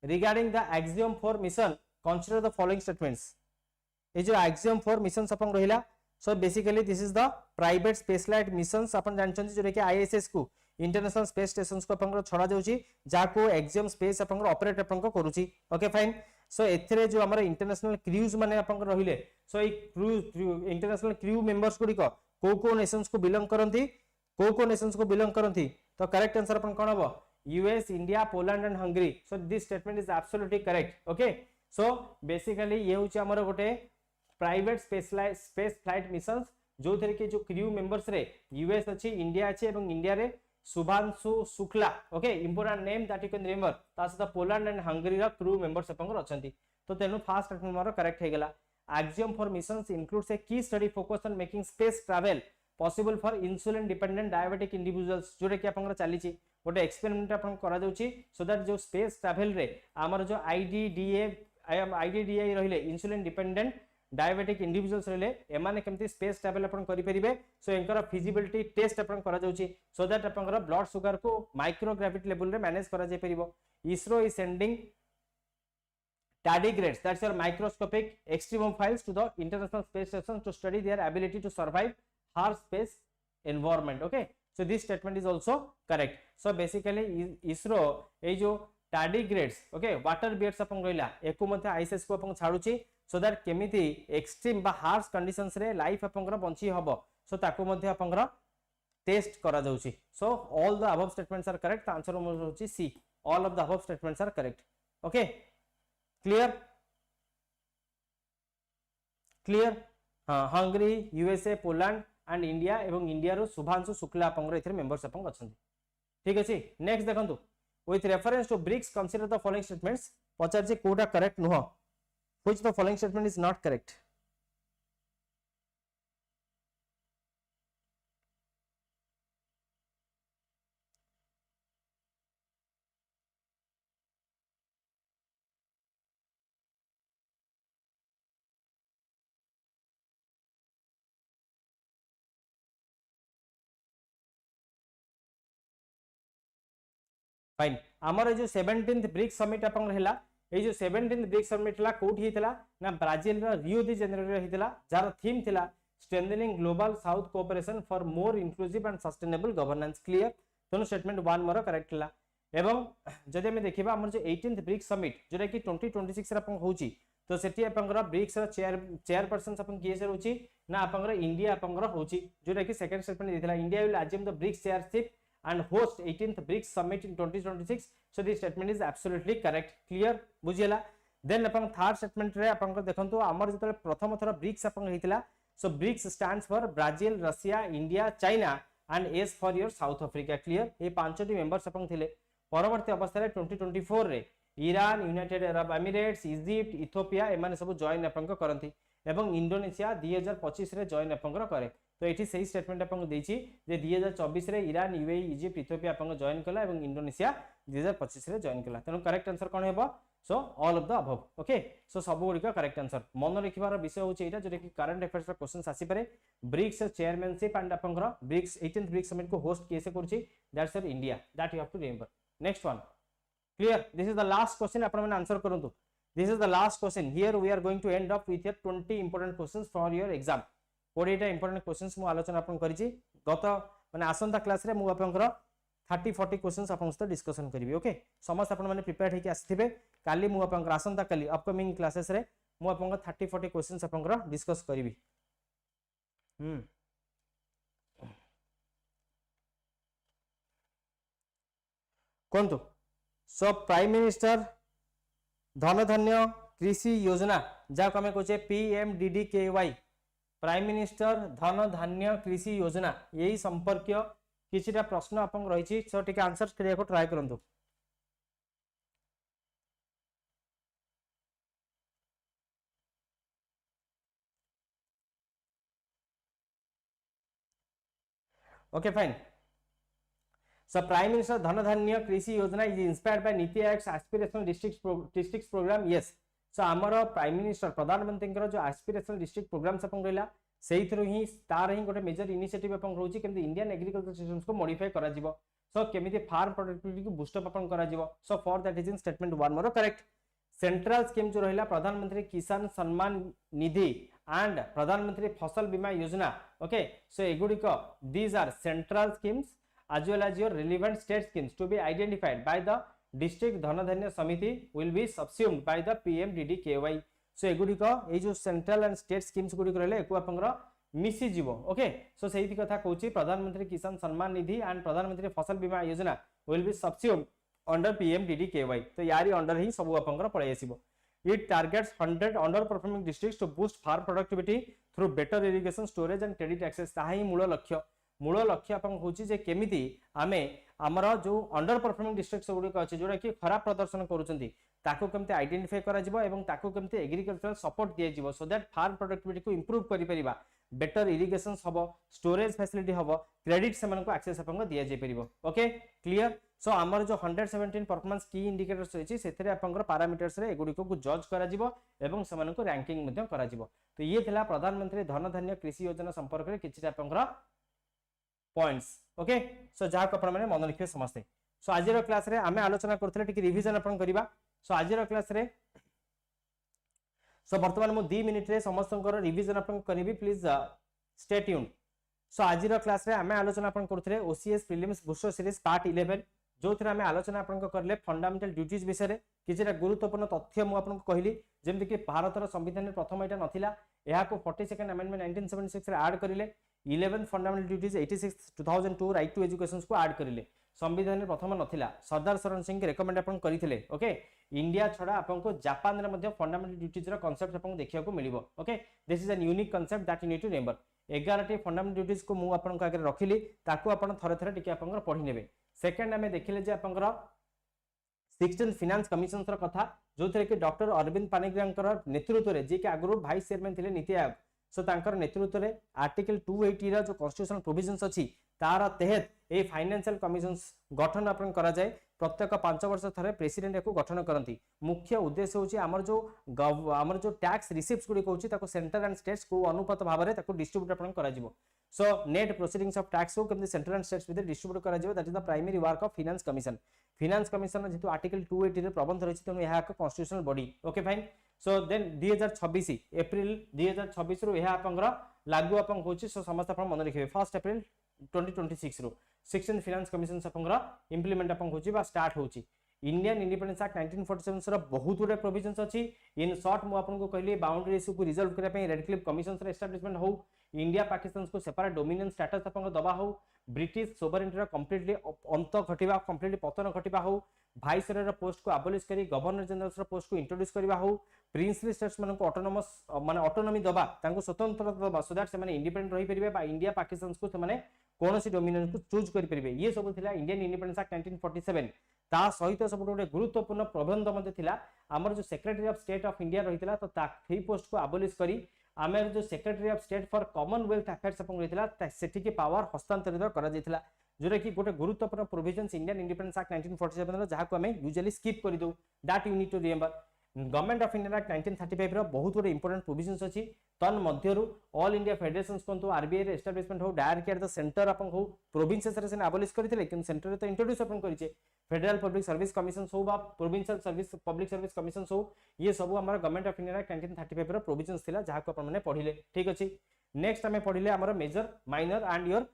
Regarding the Axiom 4 mission consider the following statements. ये जो Axiom 4 मिशंस अपन रहिला, so basically this is the private spaceflight missions अपन जानछन जे कि ISS को इंटरनेशनल स्पेस स्टेशन को अपन छड़ा जाउची जाको एक्सियम स्पेस अपन ऑपरेट अपन करूची ओके फाइन सो एथिरे जो हमर इंटरनेशनल क्रूज माने अपन रहिले सो ए क्रू इंटरनेशनल क्रू मेंबर्स गुडी को नेशंस को बिलोंग करंती को नेशंस को बिलोंग करंती तो करेक्ट आंसर अपन कोन हबो US India Poland and Hungary so this statement is absolutely correct okay so basically ये होची हमर गोटे प्राइवेट स्पेस फ्लाइट मिशंस जो थरे के जो क्रू मेंबर्स रे यूएस अछि इंडिया अछि एवं इंडिया रे Shubhanshu Shukla okay important name that you can remember ता सहित पोलैंड एंड हंगरी रा क्रू मेंबर्स अपन अछंती तो तेनु फास्ट स्टेटमेंट मारो करेक्ट हे गेला axiom for missions includes a key study focused on making space travel possible for insulin dependent diabetic individuals जोरे कि आपन चली छि गोटे एक्सपेरिमेंट आपन करा जाउछि सो दैट जो स्पेस ट्रैवल रे हमर जो आईडीडीआई रहिले इंसुलिन डिपेंडेंट डायबिटिक इंडिविजुअल्स रहिले एमाने केमती स्पेस ट्रैवल अपन करि परिबे सो एंकर फिजिबिलिटी टेस्ट अपन करा जाउछि सो दैट आपन ब्लड शुगर को माइक्रोग्राविटी लेवल रे मैनेज करा जाय परिबो ISRO is sending tardigrades that's your microscopic extremophiles to the international space station to study their ability to survive harsh space environment okay so this statement is also correct so basically isro ei jo tardigrades okay water bears अपन रहिला एको मध्ये ISS को अपन छाडुची so that केमिति extreme बा harsh conditions रे life अपन bunchy हबो so ताको मध्ये अपन test करा जाउची so all the above statements are correct the answer होची C all of the above statements are correct okay clear हाँ Hungary USA Poland and India एवं इंडिया रो शुभांशु शुक्ला अपन एथिरे मेंबर्स अपन अछंती ठीक अछि नेक्स्ट देखंतु with reference to BRICS consider the following statements पचार जे कोटा करेक्ट नुह which the following statement is not correct fine हमर जो 17th ब्रिक्स समिट अपन रहला ए जो 17th ब्रिक्स समिट ला कोठी हितला ना ब्राजील रा रियो डी जेनेरो रे हितला जार थीम थिला strengthening global south cooperation for more inclusive and sustainable governance clear दोनों स्टेटमेंट 1 मोर करेक्ट ला एवं जदि हम देखिबा हमर जो 18th ब्रिक्स समिट जोरा कि 2026 रा अपन होची तो सेठी अपन ब्रिक्स रा चेयरपर्सन अपन किए से होची ना अपन इंडिया अपन होची जोरा कि सेकंड स्टेटमेंट दिथिला India will assume the BRICS chairship and host 18th BRICS summit in 2026 so this statement is absolutely correct clear बुझियला then upon third statement रे अपन देखंतु हमर जतले प्रथम थरा BRICS upon हितला so BRICS stands for Brazil Russia India China and S for your South Africa clear ए पांचटी members अपन थिले परवर्ती अवस्था रे 2024 रे Iran United Arab Emirates Egypt Ethiopia एमाने सब जॉइन अपन करंती एवं इंडोनेशिया 2025 रे जॉइन अपन करे तो एठी सही स्टेटमेंट अपन देछि जे 2024 रे ईरान यूएई इजिप्ट इथियोपिया अपन जॉइन कला एवं इंडोनेशिया 2025 रे जॉइन कला तनो करेक्ट आंसर कोन हेबो so all of the above okay so सब गुडी का करेक्ट आंसर मन रखिबार विषय होछि एटा जे कि करंट अफेयर्स रा क्वेश्चन आसी पारे ब्रिक्स चेयरमैनशिप एंड अपन ब्रिक्स 18th ब्रिक्स समिट को होस्ट केसे करछि that's your India that you have to remember next one clear this is the last question अपन मन आंसर करंतु this is the last question here we are going to end up with 20 important questions for your exam 20टा important questions मु आलोचना अपन करिछि गत माने आसंता class रे मु आपनकर 30-40 क्वेश्चंस अपन सहित डिस्कशन करिवि ओके समस्त अपन माने प्रिपेयर्ड हेकि आसीथिबे काली मु आपनकर आसंता काली अपकमिंग क्लासेस रे मु आपनकर 30-40 क्वेश्चंस आपनकर डिस्कस करिवि कोंतु सो प्राइम मिनिस्टर धन धान्य कृषि योजना जाको हमें कहचे PMDDKY prime minister Dhan Dhanya Krishi योजना यही संपर्कीय किछिटा प्रश्न अपन रहिछि सो टिके आंसर करिया को ट्राई करंतु okay fine so prime minister Dhan Dhanya Krishi Yojana is inspired by NITI Aayog's aspirational districts programme yes so हमर प्राइम मिनिस्टर प्रधानमंत्री जो एस्पिरेशनल डिस्ट्रिक्ट प्रोग्राम्स अपन रहला सेही थ्रू ही तार ही गोटे मेजर इनिशिएटिव अपन रहउची केमति इंडियन एग्रीकल्चर सिस्टम्स को मॉडिफाई करा जिवो सो केमिति फार्म प्रोडक्टिविटी को बूस्ट अप अपन करा जिवो सो for that is in statement 1 more correct central scheme जो रहला प्रधानमंत्री किसान सम्मान निधि एंड प्रधानमंत्री फसल बीमा योजना ओके सो एगुडी को these are central schemes as well as your relevant state schemes to be identified by the district dhanadhanya samiti will be subsumed by the PMDDKY. So एगुडी को ए जो सेंट्रल एंड स्टेट स्कीम्स गुडी रहले एको आपनकर मिसी जीवो okay. सो सेही कथा कहूची प्रधानमंत्री किसान सम्मान निधि एंड प्रधानमंत्री फसल बीमा योजना will be subsumed under PMDDKY. तो यारी अंडर ही सब आपनकर पळे आसीबो. It targets 100 underperforming districts to boost farm productivity through better irrigation, storage and credit access. ताही मूल लक्ष्य आपन होची जे केमिति आमे हमर जो अंडर परफॉर्मिंग डिस्ट्रिक्ट गुडी को अछि जोरा कि खराब प्रदर्शन करूचंती ताको केमते आइडेंटिफाई करा जिवो एवं ताको केमते एग्रीकल्चरल सपोर्ट दिया जिवो सो दैट फार्म प्रोडक्टिविटी को इंप्रूव करि परिबा. बेटर इरिगेशन हबो, स्टोरेज फैसिलिटी हबो, क्रेडिट से को एक्सेस आपन दिया जे परिबो. Okay clear. सो हमर जो 117 परफॉर्मेंस की इंडिकेटर्स रहिछि सेथरे आपन पैरामीटर्स रे एगुडी को जज करा जिवो एवं सेमान को रैंकिंग मध्ये करा जिवो. तो ये थिला प्रधानमंत्री धन धान्य कृषि योजना संपर्क रे किछि आपन पॉइंट्स. ओके सो जा को अपन माने मन रखिबे समस्ते. सो आजिरो क्लास रे हमें आलोचना करथले टिक रिवीजन अपन करिबा. सो आजिरो क्लास रे सो वर्तमान मु 2 मिनिट रे समस्तकर रिवीजन अपन करिबी. Please stay tuned. सो आजिरो क्लास रे हमें आलोचना अपन करथले OCS prelims booster series part 11 जो थरे हमें आलोचना अपन करले फंडामेंटल ड्यूटीज विषय रे किछटा गुरुत्वपूर्ण तथ्य मु अपन कहली जेमति कि भारतर संविधान रे प्रथम एटा नथिला एहा को 42nd अमेंडमेंट 1976 रे ऐड करिले. 11 fundamental duties 86 2002 right to education को ऐड करिले. संविधान रे प्रथम नथिला सरदार शरण सिंह के रेकमेंड अपन करिथिले. ओके इंडिया छडा अपन को जापान रे मध्ये फंडामेंटल ड्यूटीज रो कांसेप्ट अपन देखिया को मिलिबो. Okay this is an unique concept that you need to remember. 11 टी फंडामेंटल ड्यूटीज को मु अपन को आगे रखिली ताको अपन थरे थरे टिके अपन पढि नेबे. सेकंड हमें देखिले जे अपन 16th फाइनेंस कमिशन रो कथा जो थरे कि डॉक्टर अरविंद पानिग्रांकर नेतृत्व रे जे कि आगरो वाइस चेयरमैन थिले नीति आयोग. सो तांकर नेतृत्व रे आर्टिकल 280 रा जो कॉन्स्टिट्यूशनल प्रोविजंस अछि तार तहत ए फाइनेंशियल कमिशंस गठन अपन करा जाय. प्रत्येक 5 वर्ष थरे प्रेसिडेंट को गठन करंती. मुख्य उद्देश्य होची हमर जो टैक्स रिसीप्ट्स गुडी कहूची ताको सेंट्रल एंड स्टेट्स को अनुपात भाव रे ताको डिस्ट्रीब्यूट अपन करा जिवो. So net proceedings of tax को केमते central and states with distribute करा जिवो that is the primary work of finance commission. Finance commission जेतु आर्टिकल 280 रे प्रबंध रहिछि तनु एहा एक constitutional body. Okay fine. So then 2026 April 2026 रो एहा आपनकर लागू अपन होची. सो समस्त अपन मन रखिबे 1 अप्रैल 2026 रो 16th फाइनेंस कमिशन आपनकर इंप्लीमेंट अपन होची बा स्टार्ट होची. इंडियन इंडिपेंडेंस एक्ट 1947 रो बहुत गुडे प्रोविजंस अछि. इन शॉर्ट मु आपन को कहली बाउंड्री इशू को रिजॉल्व करे पे रेड क्लिफ कमिशंस रे एस्टैब्लिशमेंट हो, इंडिया पाकिस्तान को सेपरेट डोमिनियन स्टेटस अपन को दबा हो, ब्रिटिश सोवरेनिटी रो कंप्लीटली अंत घटिबा कंप्लीटली पतन घटिबा हो, वाइसरॉय रो पोस्ट को अबॉलिश करी गवर्नर जनरल रो पोस्ट को इंट्रोड्यूस करबा हो, प्रिंसली स्टेट्स मन को ऑटोनोमस माने ऑटोनॉमी दबा तांको स्वतंत्रता दबा सो दैट से माने इंडिपेंडेंट रही परिबे बा इंडिया पाकिस्तान को से माने कोनोसी डोमिनियन को चूज करि परिबे. ये सब थिला इंडियन इंडिपेंडेंस एक्ट 1947. ता सहित सब गोटे गुरुत्वपूर्ण प्रबंध मध्ये थिला हमर जो secretary of state of India रहितला तो ता फ्री पोस्ट को अबॉलिश करी आमेर जो secretary of state for Commonwealth affairs अपन रहितला सेठी के पावर हस्तांतरित करा जैतला जोरा कि गोटे गुरुत्वपूर्ण प्रोविजंस इंडियन इंडिपेंडेंस एक्ट 1947 रो जहा को हमें यूजुअली स्किप करि दो. That you need to remember. Government of India act 1935 रो बहुत गुडे इंपोर्टेंट प्रोविजंस अछि. तन मध्यरु ऑल इंडिया फेडरेशंस कोंतो आरबीआई रे एस्टैब्लिशमेंट हो, डायरेक्ट एट द सेंटर अपन हो, प्रोविंसेस रे से अबॉलिश करथिले कि सेंटर रे तो इंट्रोड्यूस अपन करिचे. फेडरल पब्लिक सर्विस कमिशन हो बा provincial service public service commission हो, ये सब हमर गवर्नमेंट ऑफ इंडिया एक्ट 1935 रो प्रोविजंस थिला जहा को अपन माने पढिले. ठीक अछि. नेक्स्ट हमें पढिले हमर major minor and your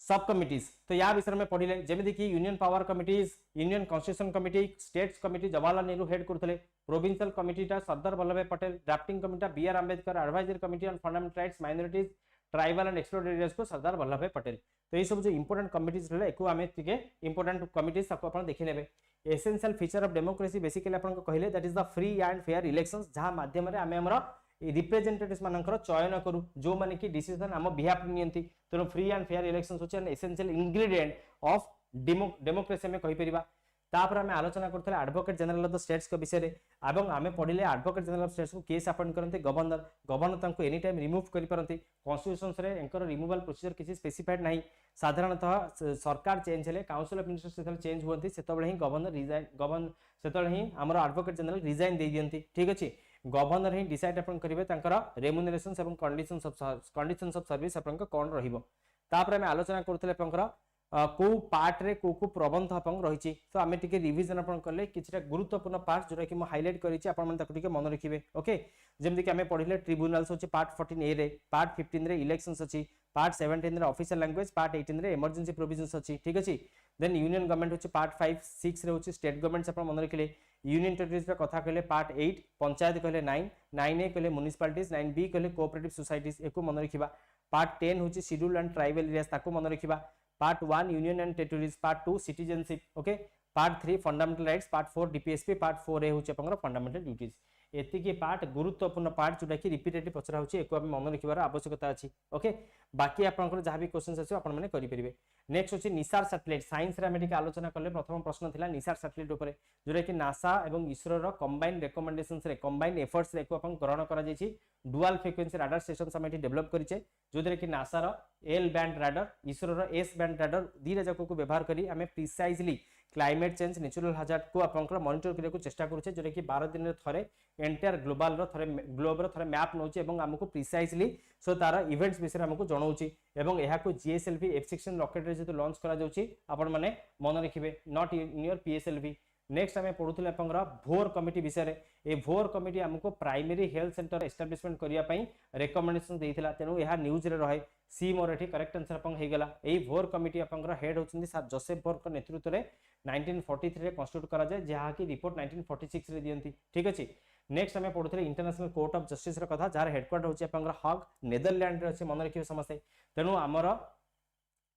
sub committees. तो या विषय में पढ़िले जेमिति कि union power committees, union constitution committee, states committee Jawaharlal Nehru head करथले, प्रोविंशियल कमिटीटा सरदार वल्लभ पटेल, ड्राफ्टिंग कमिटीटा B R Ambedkar, advisory committee on fundamental rights minorities, tribal and excluded areas को सरदार वल्लभ पटेल. तो ये सब जो इंपोर्टेंट कमिटीज रहले एको हमें टिके इंपोर्टेंट कमिटीज सबको अपन देखि नेबे. Essential feature of democracy basically अपन को कहले that is the free and fair elections जहां माध्यम रे हमें हमरा रिप्रेजेंटेटिव्स मानकर चयन करू जो माने कि डिसीजन हम बिहाफ नियंती. तो फ्री एंड फेयर इलेक्शंस होचे an essential ingredient of democracy में कहि परिबा. तापर हमें आलोचना करथले advocate general of the states के विषय रे एवं हमें पढिले एडवोकेट जनरल ऑफ स्टेट्स को केस अपॉइंट करते गवर्नर तांको एनी टाइम रिमूव करि परंती. कॉन्स्टिट्यूशंस रे एंकर रिमूवल प्रोसीजर किछि स्पेसिफाइड नाही. साधारणतः सरकार चेंज हेले काउंसिल ऑफ मिनिस्टर्स सेतल चेंज होंती सेतबळे ही गवर्नर सेतबळे ही हमर एडवोकेट जनरल रिजाइन दे दियंती. ठीक अछि. गवर्नर ही डिसाइड अपन करिवे तांकर रेम्युनरेशंस एवं कंडीशंस ऑफ सर्विस अपन कोन रहिबो. तापर हमें आलोचना करथले पंकर को पार्ट रे को प्रबंध अपन रहिछि. तो हमें टिके रिवीजन अपन करले किछटा गुरुत्वपूर्ण पार्ट जोरा कि म हाइलाइट करिछि अपन मन ताकु टिके मन रखिबे. ओके जेमति कि हमें पढिले ट्रिब्यूनल्स होछि पार्ट 14 ए रे, पार्ट 15 रे इलेक्शंस अछि, पार्ट 17 रे ऑफिशियल लैंग्वेज, पार्ट 18 रे इमरजेंसी प्रोविजंस अछि, ठीक अछि। देन यूनियन गवर्नमेंट होछि पार्ट 5, 6 रे होछि स्टेट गवर्नमेंट्स अपन मन रखिले। यूनियन टेरिटरीज रे कथा कहले पार्ट 8, पंचायत कहले 9, 9A कहले म्युनिसिपैलिटीज, 9B कहले कोऑपरेटिव सोसाइटीज, एको मन रखिबा। पार्ट 10 होछि शेड्यूल्ड एंड ट्राइबल एरियाज, ताको मन रखिबा। Part 1 union and territories, part 2 citizenship, okay. Part 3 fundamental rights, part 4 DPSP, part 4A होछि अपन फंडामेंटल ड्यूटीज। एतिकी पार्ट गुरुत्वपूर्ण पार्ट जोटा कि रिपीटेडली पचरा होछि, एको हम मन रखिबार आवश्यकता अछि, ओके। बाकी आपनकर जहां भी क्वेश्चंस अछि आपन माने करि परिबे। नेक्स्ट होछि निसार सैटेलाइट, साइंस रे हम एटिक आलोचना करले प्रथम प्रश्न थिला निसार सैटेलाइट ऊपर, जोटा कि नासा एवं इसरो रो कंबाइंड रिकमेंडेशंस रे कंबाइंड एफर्ट्स रे एको अपन ग्रहण करा जायछि। डुअल फ्रीक्वेंसी रडार स्टेशन हम एटी डेवलप करिचे, जोदरे कि नासा रो एल बैंड रडार, इसरो रो एस बैंड रडार दीरा जाको को व्यवहार करी हमें precisely climate change natural hazard को आपनकर मॉनिटर करिया को चेष्टा करूचे, जोटा कि 12 दिन रे थरे एंटायर ग्लोबल रो थरे ग्लोब रो थरे मैप नोचे एवं हमको प्रिसाइजली सो तार इवेंट्स विषय हमको जणाउची। एवं एहा को जीएसएलवी F-16 रॉकेट रे जे लॉन्च करा जाउची आपण माने मन रखिबे, not in your PSLV. Next हमें पढुथिले आपनकर भोर कमिटी विषय रे। ए भोर कमिटी हमको प्राइमरी हेल्थ सेंटर एस्टैब्लिशमेंट करिया पई रिकमेंडेशन देइथिला, तेनु एहा न्यूज रे रहे। सी मोर एठी करेक्ट आंसर अपन हे गेला। एई भोर कमिटी आपनकर हेड होचंदी सर जोसेफ भोर के नेतृत्व रे 1943 रे कन्स्टिट्यूट करा जाय, जहा की रिपोर्ट 1946 रे दियंती, ठीक अछि। नेक्स्ट हमें पढुथिले इंटरनेशनल कोर्ट ऑफ जस्टिस रे कथा, जार हेडक्वार्टर होची आपनकर हाग नेदरलैंड रे अछि, मन रखिबे समस्ते। तेनु हमर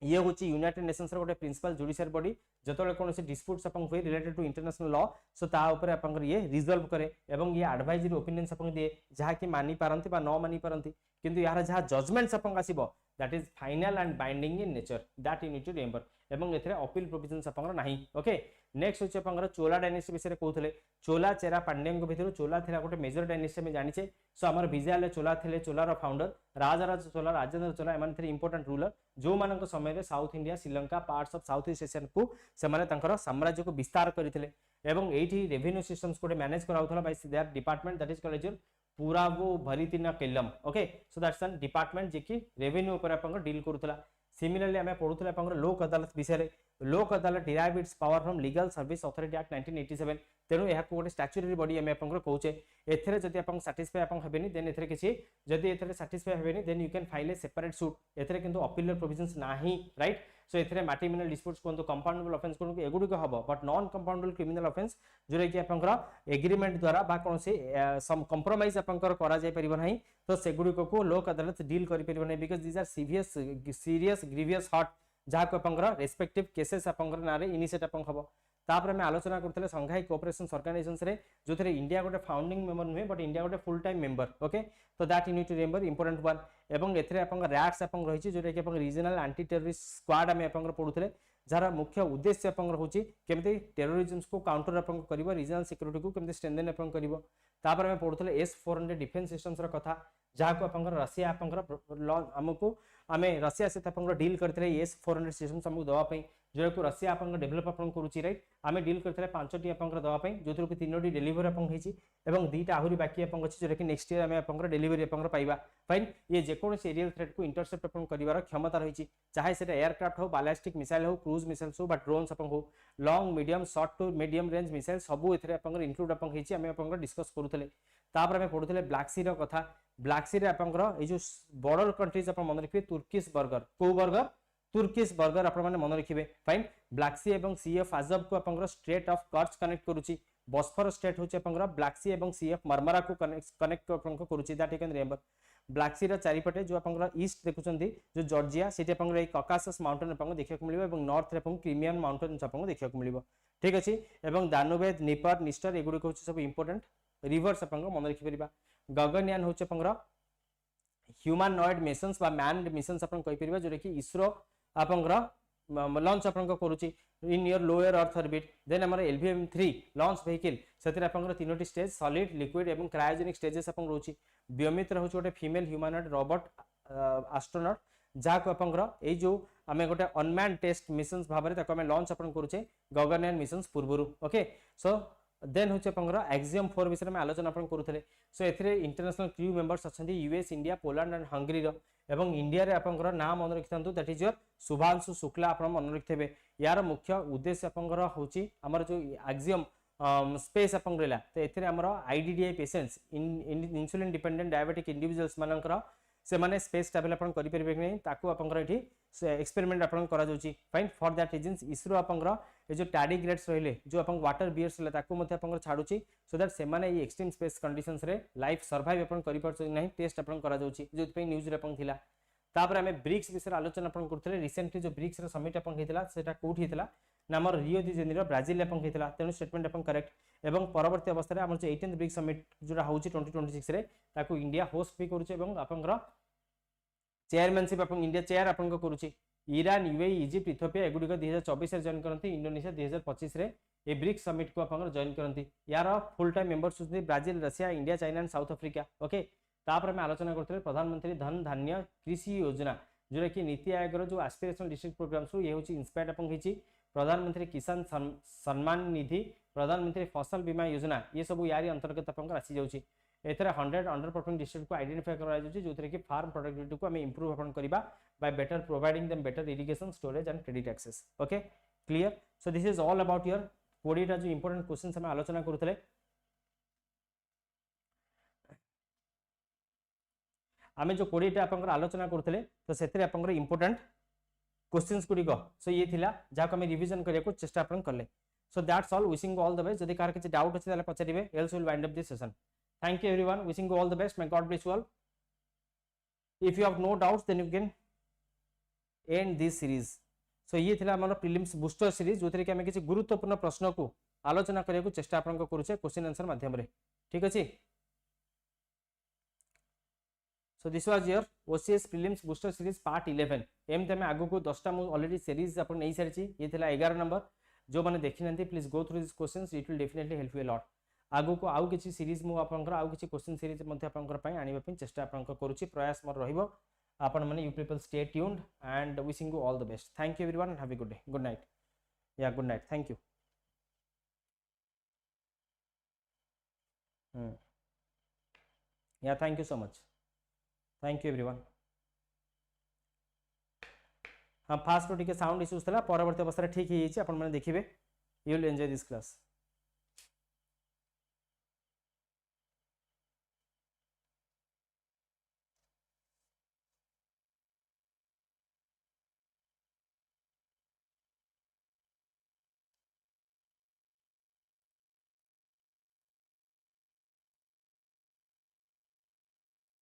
ये होची यूनाइटेड नेशंस रो गोटे प्रिंसिपल जुडिशियल बॉडी, जतले कोन से डिस्प्यूट्स अपन होय रिलेटेड टू इंटरनेशनल लॉ, सो ता ऊपर अपन ये रिजॉल्व करे एवं ये एडवाइजरी ओपिनियंस अपन दिए, जहा कि मानी पारंती बा न मानी पारंती, किंतु यार जहा जजमेंट्स अपन आसीबो that is final and binding in nature, that you need to remember. एवं एथरे अपील प्रोविजंस अपन नाही, ओके। नेक्स्ट होची अपन चोला डायनेस्टी विषय कहउथले। चोला चेरा पांड्यन को भितर चोला थिला गोटे मेजर डायनेस्टी में जानिचे। सो हमर विजयालय चोला थिले, चोलार फाउंडर राजराज चोला, राजेंद्र चोला, एमान थिले इंपोर्टेंट रूलर, जो मानक समय रे south India, Sri Lanka, parts of south east Asian को से माने तंकर साम्राज्य को विस्तार करथिले। एवं एठी रेवेन्यू सिस्टम्स को मैनेज कराउथला by their department, that is called पुरावो भरितिना केलम, okay. So that's an department जे कि रेवेन्यू ऊपर अपन डील करूथला। सिमिलरली हमें पढुथले अपन लोक अदालत विषय रे। लोक अदालत derive it's power from legal service authority act 1987, तेनु एहा को गोटे स्टैट्यूटरी बॉडी हमें अपन कहउचे। एथरे जति अपन सैटिस्फाई अपन हेबेनी, देन एथरे किछि जति एथरे सैटिस्फाई हेबेनी, then you can file a separate suit. एथरे किंतु अपील प्रोविजंस नाही, राइट। सो एथरे मैट्रिमोनियल डिस्प्यूट्स कोंतो कंपाउंडेबल ऑफेंस कोंतो एगुडी को हबो, but non compoundable criminal offence जोरे कि आपनकर एग्रीमेंट द्वारा बा कोनसे सम कंप्रोमाइज आपनकर करा जाय परिबो नाही, तो सेगुडी को लोक अदालत डील करि परिबो नाही, because these are serious grievous hurt, जहा को आपनकर रेस्पेक्टिव केसेस आपनकर नारे इनिशिएट आपन हबो। तापर में आलोचना करथले संघाई कोऑपरेशन ऑर्गेनाइजेशंस रे, जोथरे इंडिया गोटे फाउंडिंग मेंबर नुहे, बट इंडिया गोटे फुल टाइम मेंबर, ओके। तो that you need to remember, important one. एवं एथरे आपन रैट्स आपन रहिछि, जोरे कि आपन रीजनल एंटी टेररिस्ट स्क्वाड हमें आपन पढुथले, जार मुख्य उद्देश्य आपन होछि केमति टेररिज्म को काउंटर आपन करिवो, रीजनल सिक्योरिटी को केमति स्ट्रेंथन आपन करिवो। तापर में पढुथले S-400 डिफेंस सिस्टम्स रो कथा, जहा को आपन रशिया आपन हमको आमे रशिया से आपन डील करथले S-400 सिस्टम्स हमको दवा पई, जो को रशिया आपन डेवलप आपन करूची, राइट। आमे डील करथले 5टी आपन दवा पई, जोथरो कि 3टी डिलीवर आपन हेची एवं 2टा आहुरी बाकी आपन अछि, जो कि नेक्स्ट ईयर आमे आपन डिलीवरी आपन पाइबा। फाइन, ये जे कोन एरियल थ्रेट को इंटरसेप्ट आपन करिवार क्षमता रहिची, चाहे सेटा एयरक्राफ्ट हो, बैलिस्टिक मिसाइल हो, क्रूज मिसाइल्स हो, बट ड्रोन्स आपन हो, long medium short to medium range missile सबु एथरे आपन इंक्लूड आपन हेची, आमे आपन डिस्कस करूथले। तापर आमे पढुथले ब्लैक सी रो कथा। ब्लैक सी रे आपन ए जो बॉर्डर कंट्रीज आपन मन रखिबे, तुर्किश बर्गर, को बर्गर, तुर्किश बर्गर आपन माने मन रखिबे। फाइन, ब्लैक सी एवं सी ऑफ अजब को आपन स्ट्रेट ऑफ कर्च कनेक्ट करूची। बॉस्फोरस स्टेट होचे आपन ब्लैक सी एवं सी ऑफ मार्मारा को कनेक्ट आपन करूची, that you can remember. Black sea रा चारिपटे जो आपन ईस्ट देखुचंदी, जो जॉर्जिया सेठी आपन ए कॉकासस माउंटेन आपन देखिया को मिलिबो, एवं नॉर्थ रे आपन क्रिमियन माउंटेन्स आपन देखिया को मिलिबो, ठीक अछि। एवं दानुबे, निपर, निस्टर एगुडी को सब इंपोर्टेंट रिवर्स आपन मन रखि परिबा। गगनयान होचे आपन ह्यूमनॉइड मिशंस बा मैन्ड मिशंस आपन कहि परिबा, जो कि इसरो आपन लॉन्च आपन करूची in your lower earth orbit. Then हमर LVM-3 लॉन्च व्हीकल, सेतिर आपन 3टी स्टेज सॉलिड, लिक्विड एवं क्रायोजेनिक स्टेजेस आपन रहउची। व्योमित्र होची गोटे फीमेल ह्यूमनॉइड रोबोट एस्ट्रोनॉट, जहा को आपन ए जो आमे गोटे अनमैन्ड टेस्ट मिशंस भाबरे ताको आमे लॉन्च आपन करूचे गगनयान मिशंस पूर्वरु, ओके। सो देन होचे आपन एक्सियम 4 विषय में आलोचना आपन करूथले। सो एथरे इंटरनेशनल क्रू मेंबर्स अछंती US, India, Poland and Hungary रो, एवं इंडिया रे आपन नाम मन रखिथांतु, that is your Shubhanshu Shukla आपन मन रखिथेबे। यार मुख्य उद्देश्य आपन होची हमर जो एक्सियम स्पेस आपन रहला, तो एथरे हमर IDDI patients, insulin dependent diabetic individuals मानकर से माने स्पेस ट्रैवल अपन करि परिबे कि नै ताकू आपनकर एठी एक्सपेरिमेंट अपन करा जाउची fine for that reasons ISRO आपनकर ए जो टार्डिग्रेड्स रहिले जो अपन वाटर बियर्स ले ताकू मते आपनकर छाडुची सो दैट से माने ए एक्सट्रीम स्पेस कंडीशंस रे लाइफ सर्वाइव अपन करि परछ नै टेस्ट अपन करा जाउची जो पे न्यूज रे अपन थिला तापर हमें ब्रिक्स विषय आलोचना अपन करथले रिसेंटली जो ब्रिक्स रे समिट अपन हेतिला सेटा कोठी हेतिला ना हमर रियो डी जेनेरो ब्राजील अपन हेतिला तेनु स्टेटमेंट अपन करेक्ट एवं परवर्ती अवस्था रे हमर जो 18th ब्रिक्स समिट जोरा होउची 2026 रे ताकू इंडिया होस्ट भी करूची एवं आपनकर चेयरमैनशिप अपन इंडिया चेयर अपन को करूची ईरान यूएई इजिप्ट इथियोपिया एगुडी को 2024 रे जॉइन करंती इंडोनेशिया 2025 रे ए ब्रिक्स समिट को अपन जॉइन करंती यार फुल टाइम मेंबर्स होती Brazil Russia India China and south Africa okay तापर में आलोचना करते प्रधानमंत्री धन धान्य कृषि योजना जोरा कि नीति आयोग जो एस्पिरेशनल डिस्ट्रिक्ट प्रोग्राम्स ये होची इंस्पायर्ड अपन हिची प्रधानमंत्री किसान सम्मान निधि प्रधानमंत्री फसल बीमा योजना ये सब यारी अंतर्गत अपन आसी जाउची एथरे 100 अंडर परफॉर्मिंग डिस्ट्रिक्ट को आइडेंटिफाई करा जाउची जोथरे कि फार्म प्रोडक्टिविटी को हमें इंप्रूव अपन करिबा by better providing them better irrigation storage and credit access okay clear so this is all about your 20 टा जो इंपोर्टेंट क्वेश्चंस हम आलोचना करथले आमे जो 20 टा अपन आलोचना करथले तो सेतरे अपन इंपोर्टेंट क्वेश्चंस गुडी को सो ये थिला जा को हम रिवीजन करिया को चेष्टा अपन करले so that's all wishing you all the best जदी कार किछ डाउट अछि ताले पछारिबे else will wind up this session thank you everyone wishing you all the best may God bless you all if you have no doubts then you can end this series so ये थिला हमर prelims booster series जोतरे कि हम किछ गुरुत्वपूर्ण प्रश्न को आलोचना करिया को चेष्टा अपन को करूछे क्वेश्चन आंसर माध्यम रे ठीक अछि so this was your OCS prelims booster series part 11 एम तमे आगु को 10 टा मु ऑलरेडी सीरीज अपन नै सारची ये थिला 11 नंबर जो माने देखि नंती please go through this questions it will definitely help you a lot आगु को आउ किछि सीरीज मु आपनकर आउ किछि क्वेश्चन सीरीज मध्ये आपनकर पय आनिबा पय चेष्टा आपनकर करूची प्रयास मोर रहिबो आपन माने you people stay tuned and wishing you all the best thank you everyone have a good day good night या गुड नाइट थैंक यू या thank you so much thank you everyone हाँ फास्ट टिके sound issues था परवर्ती अवस्था ठीक ही अपन मैंने देखिए you will enjoy this class.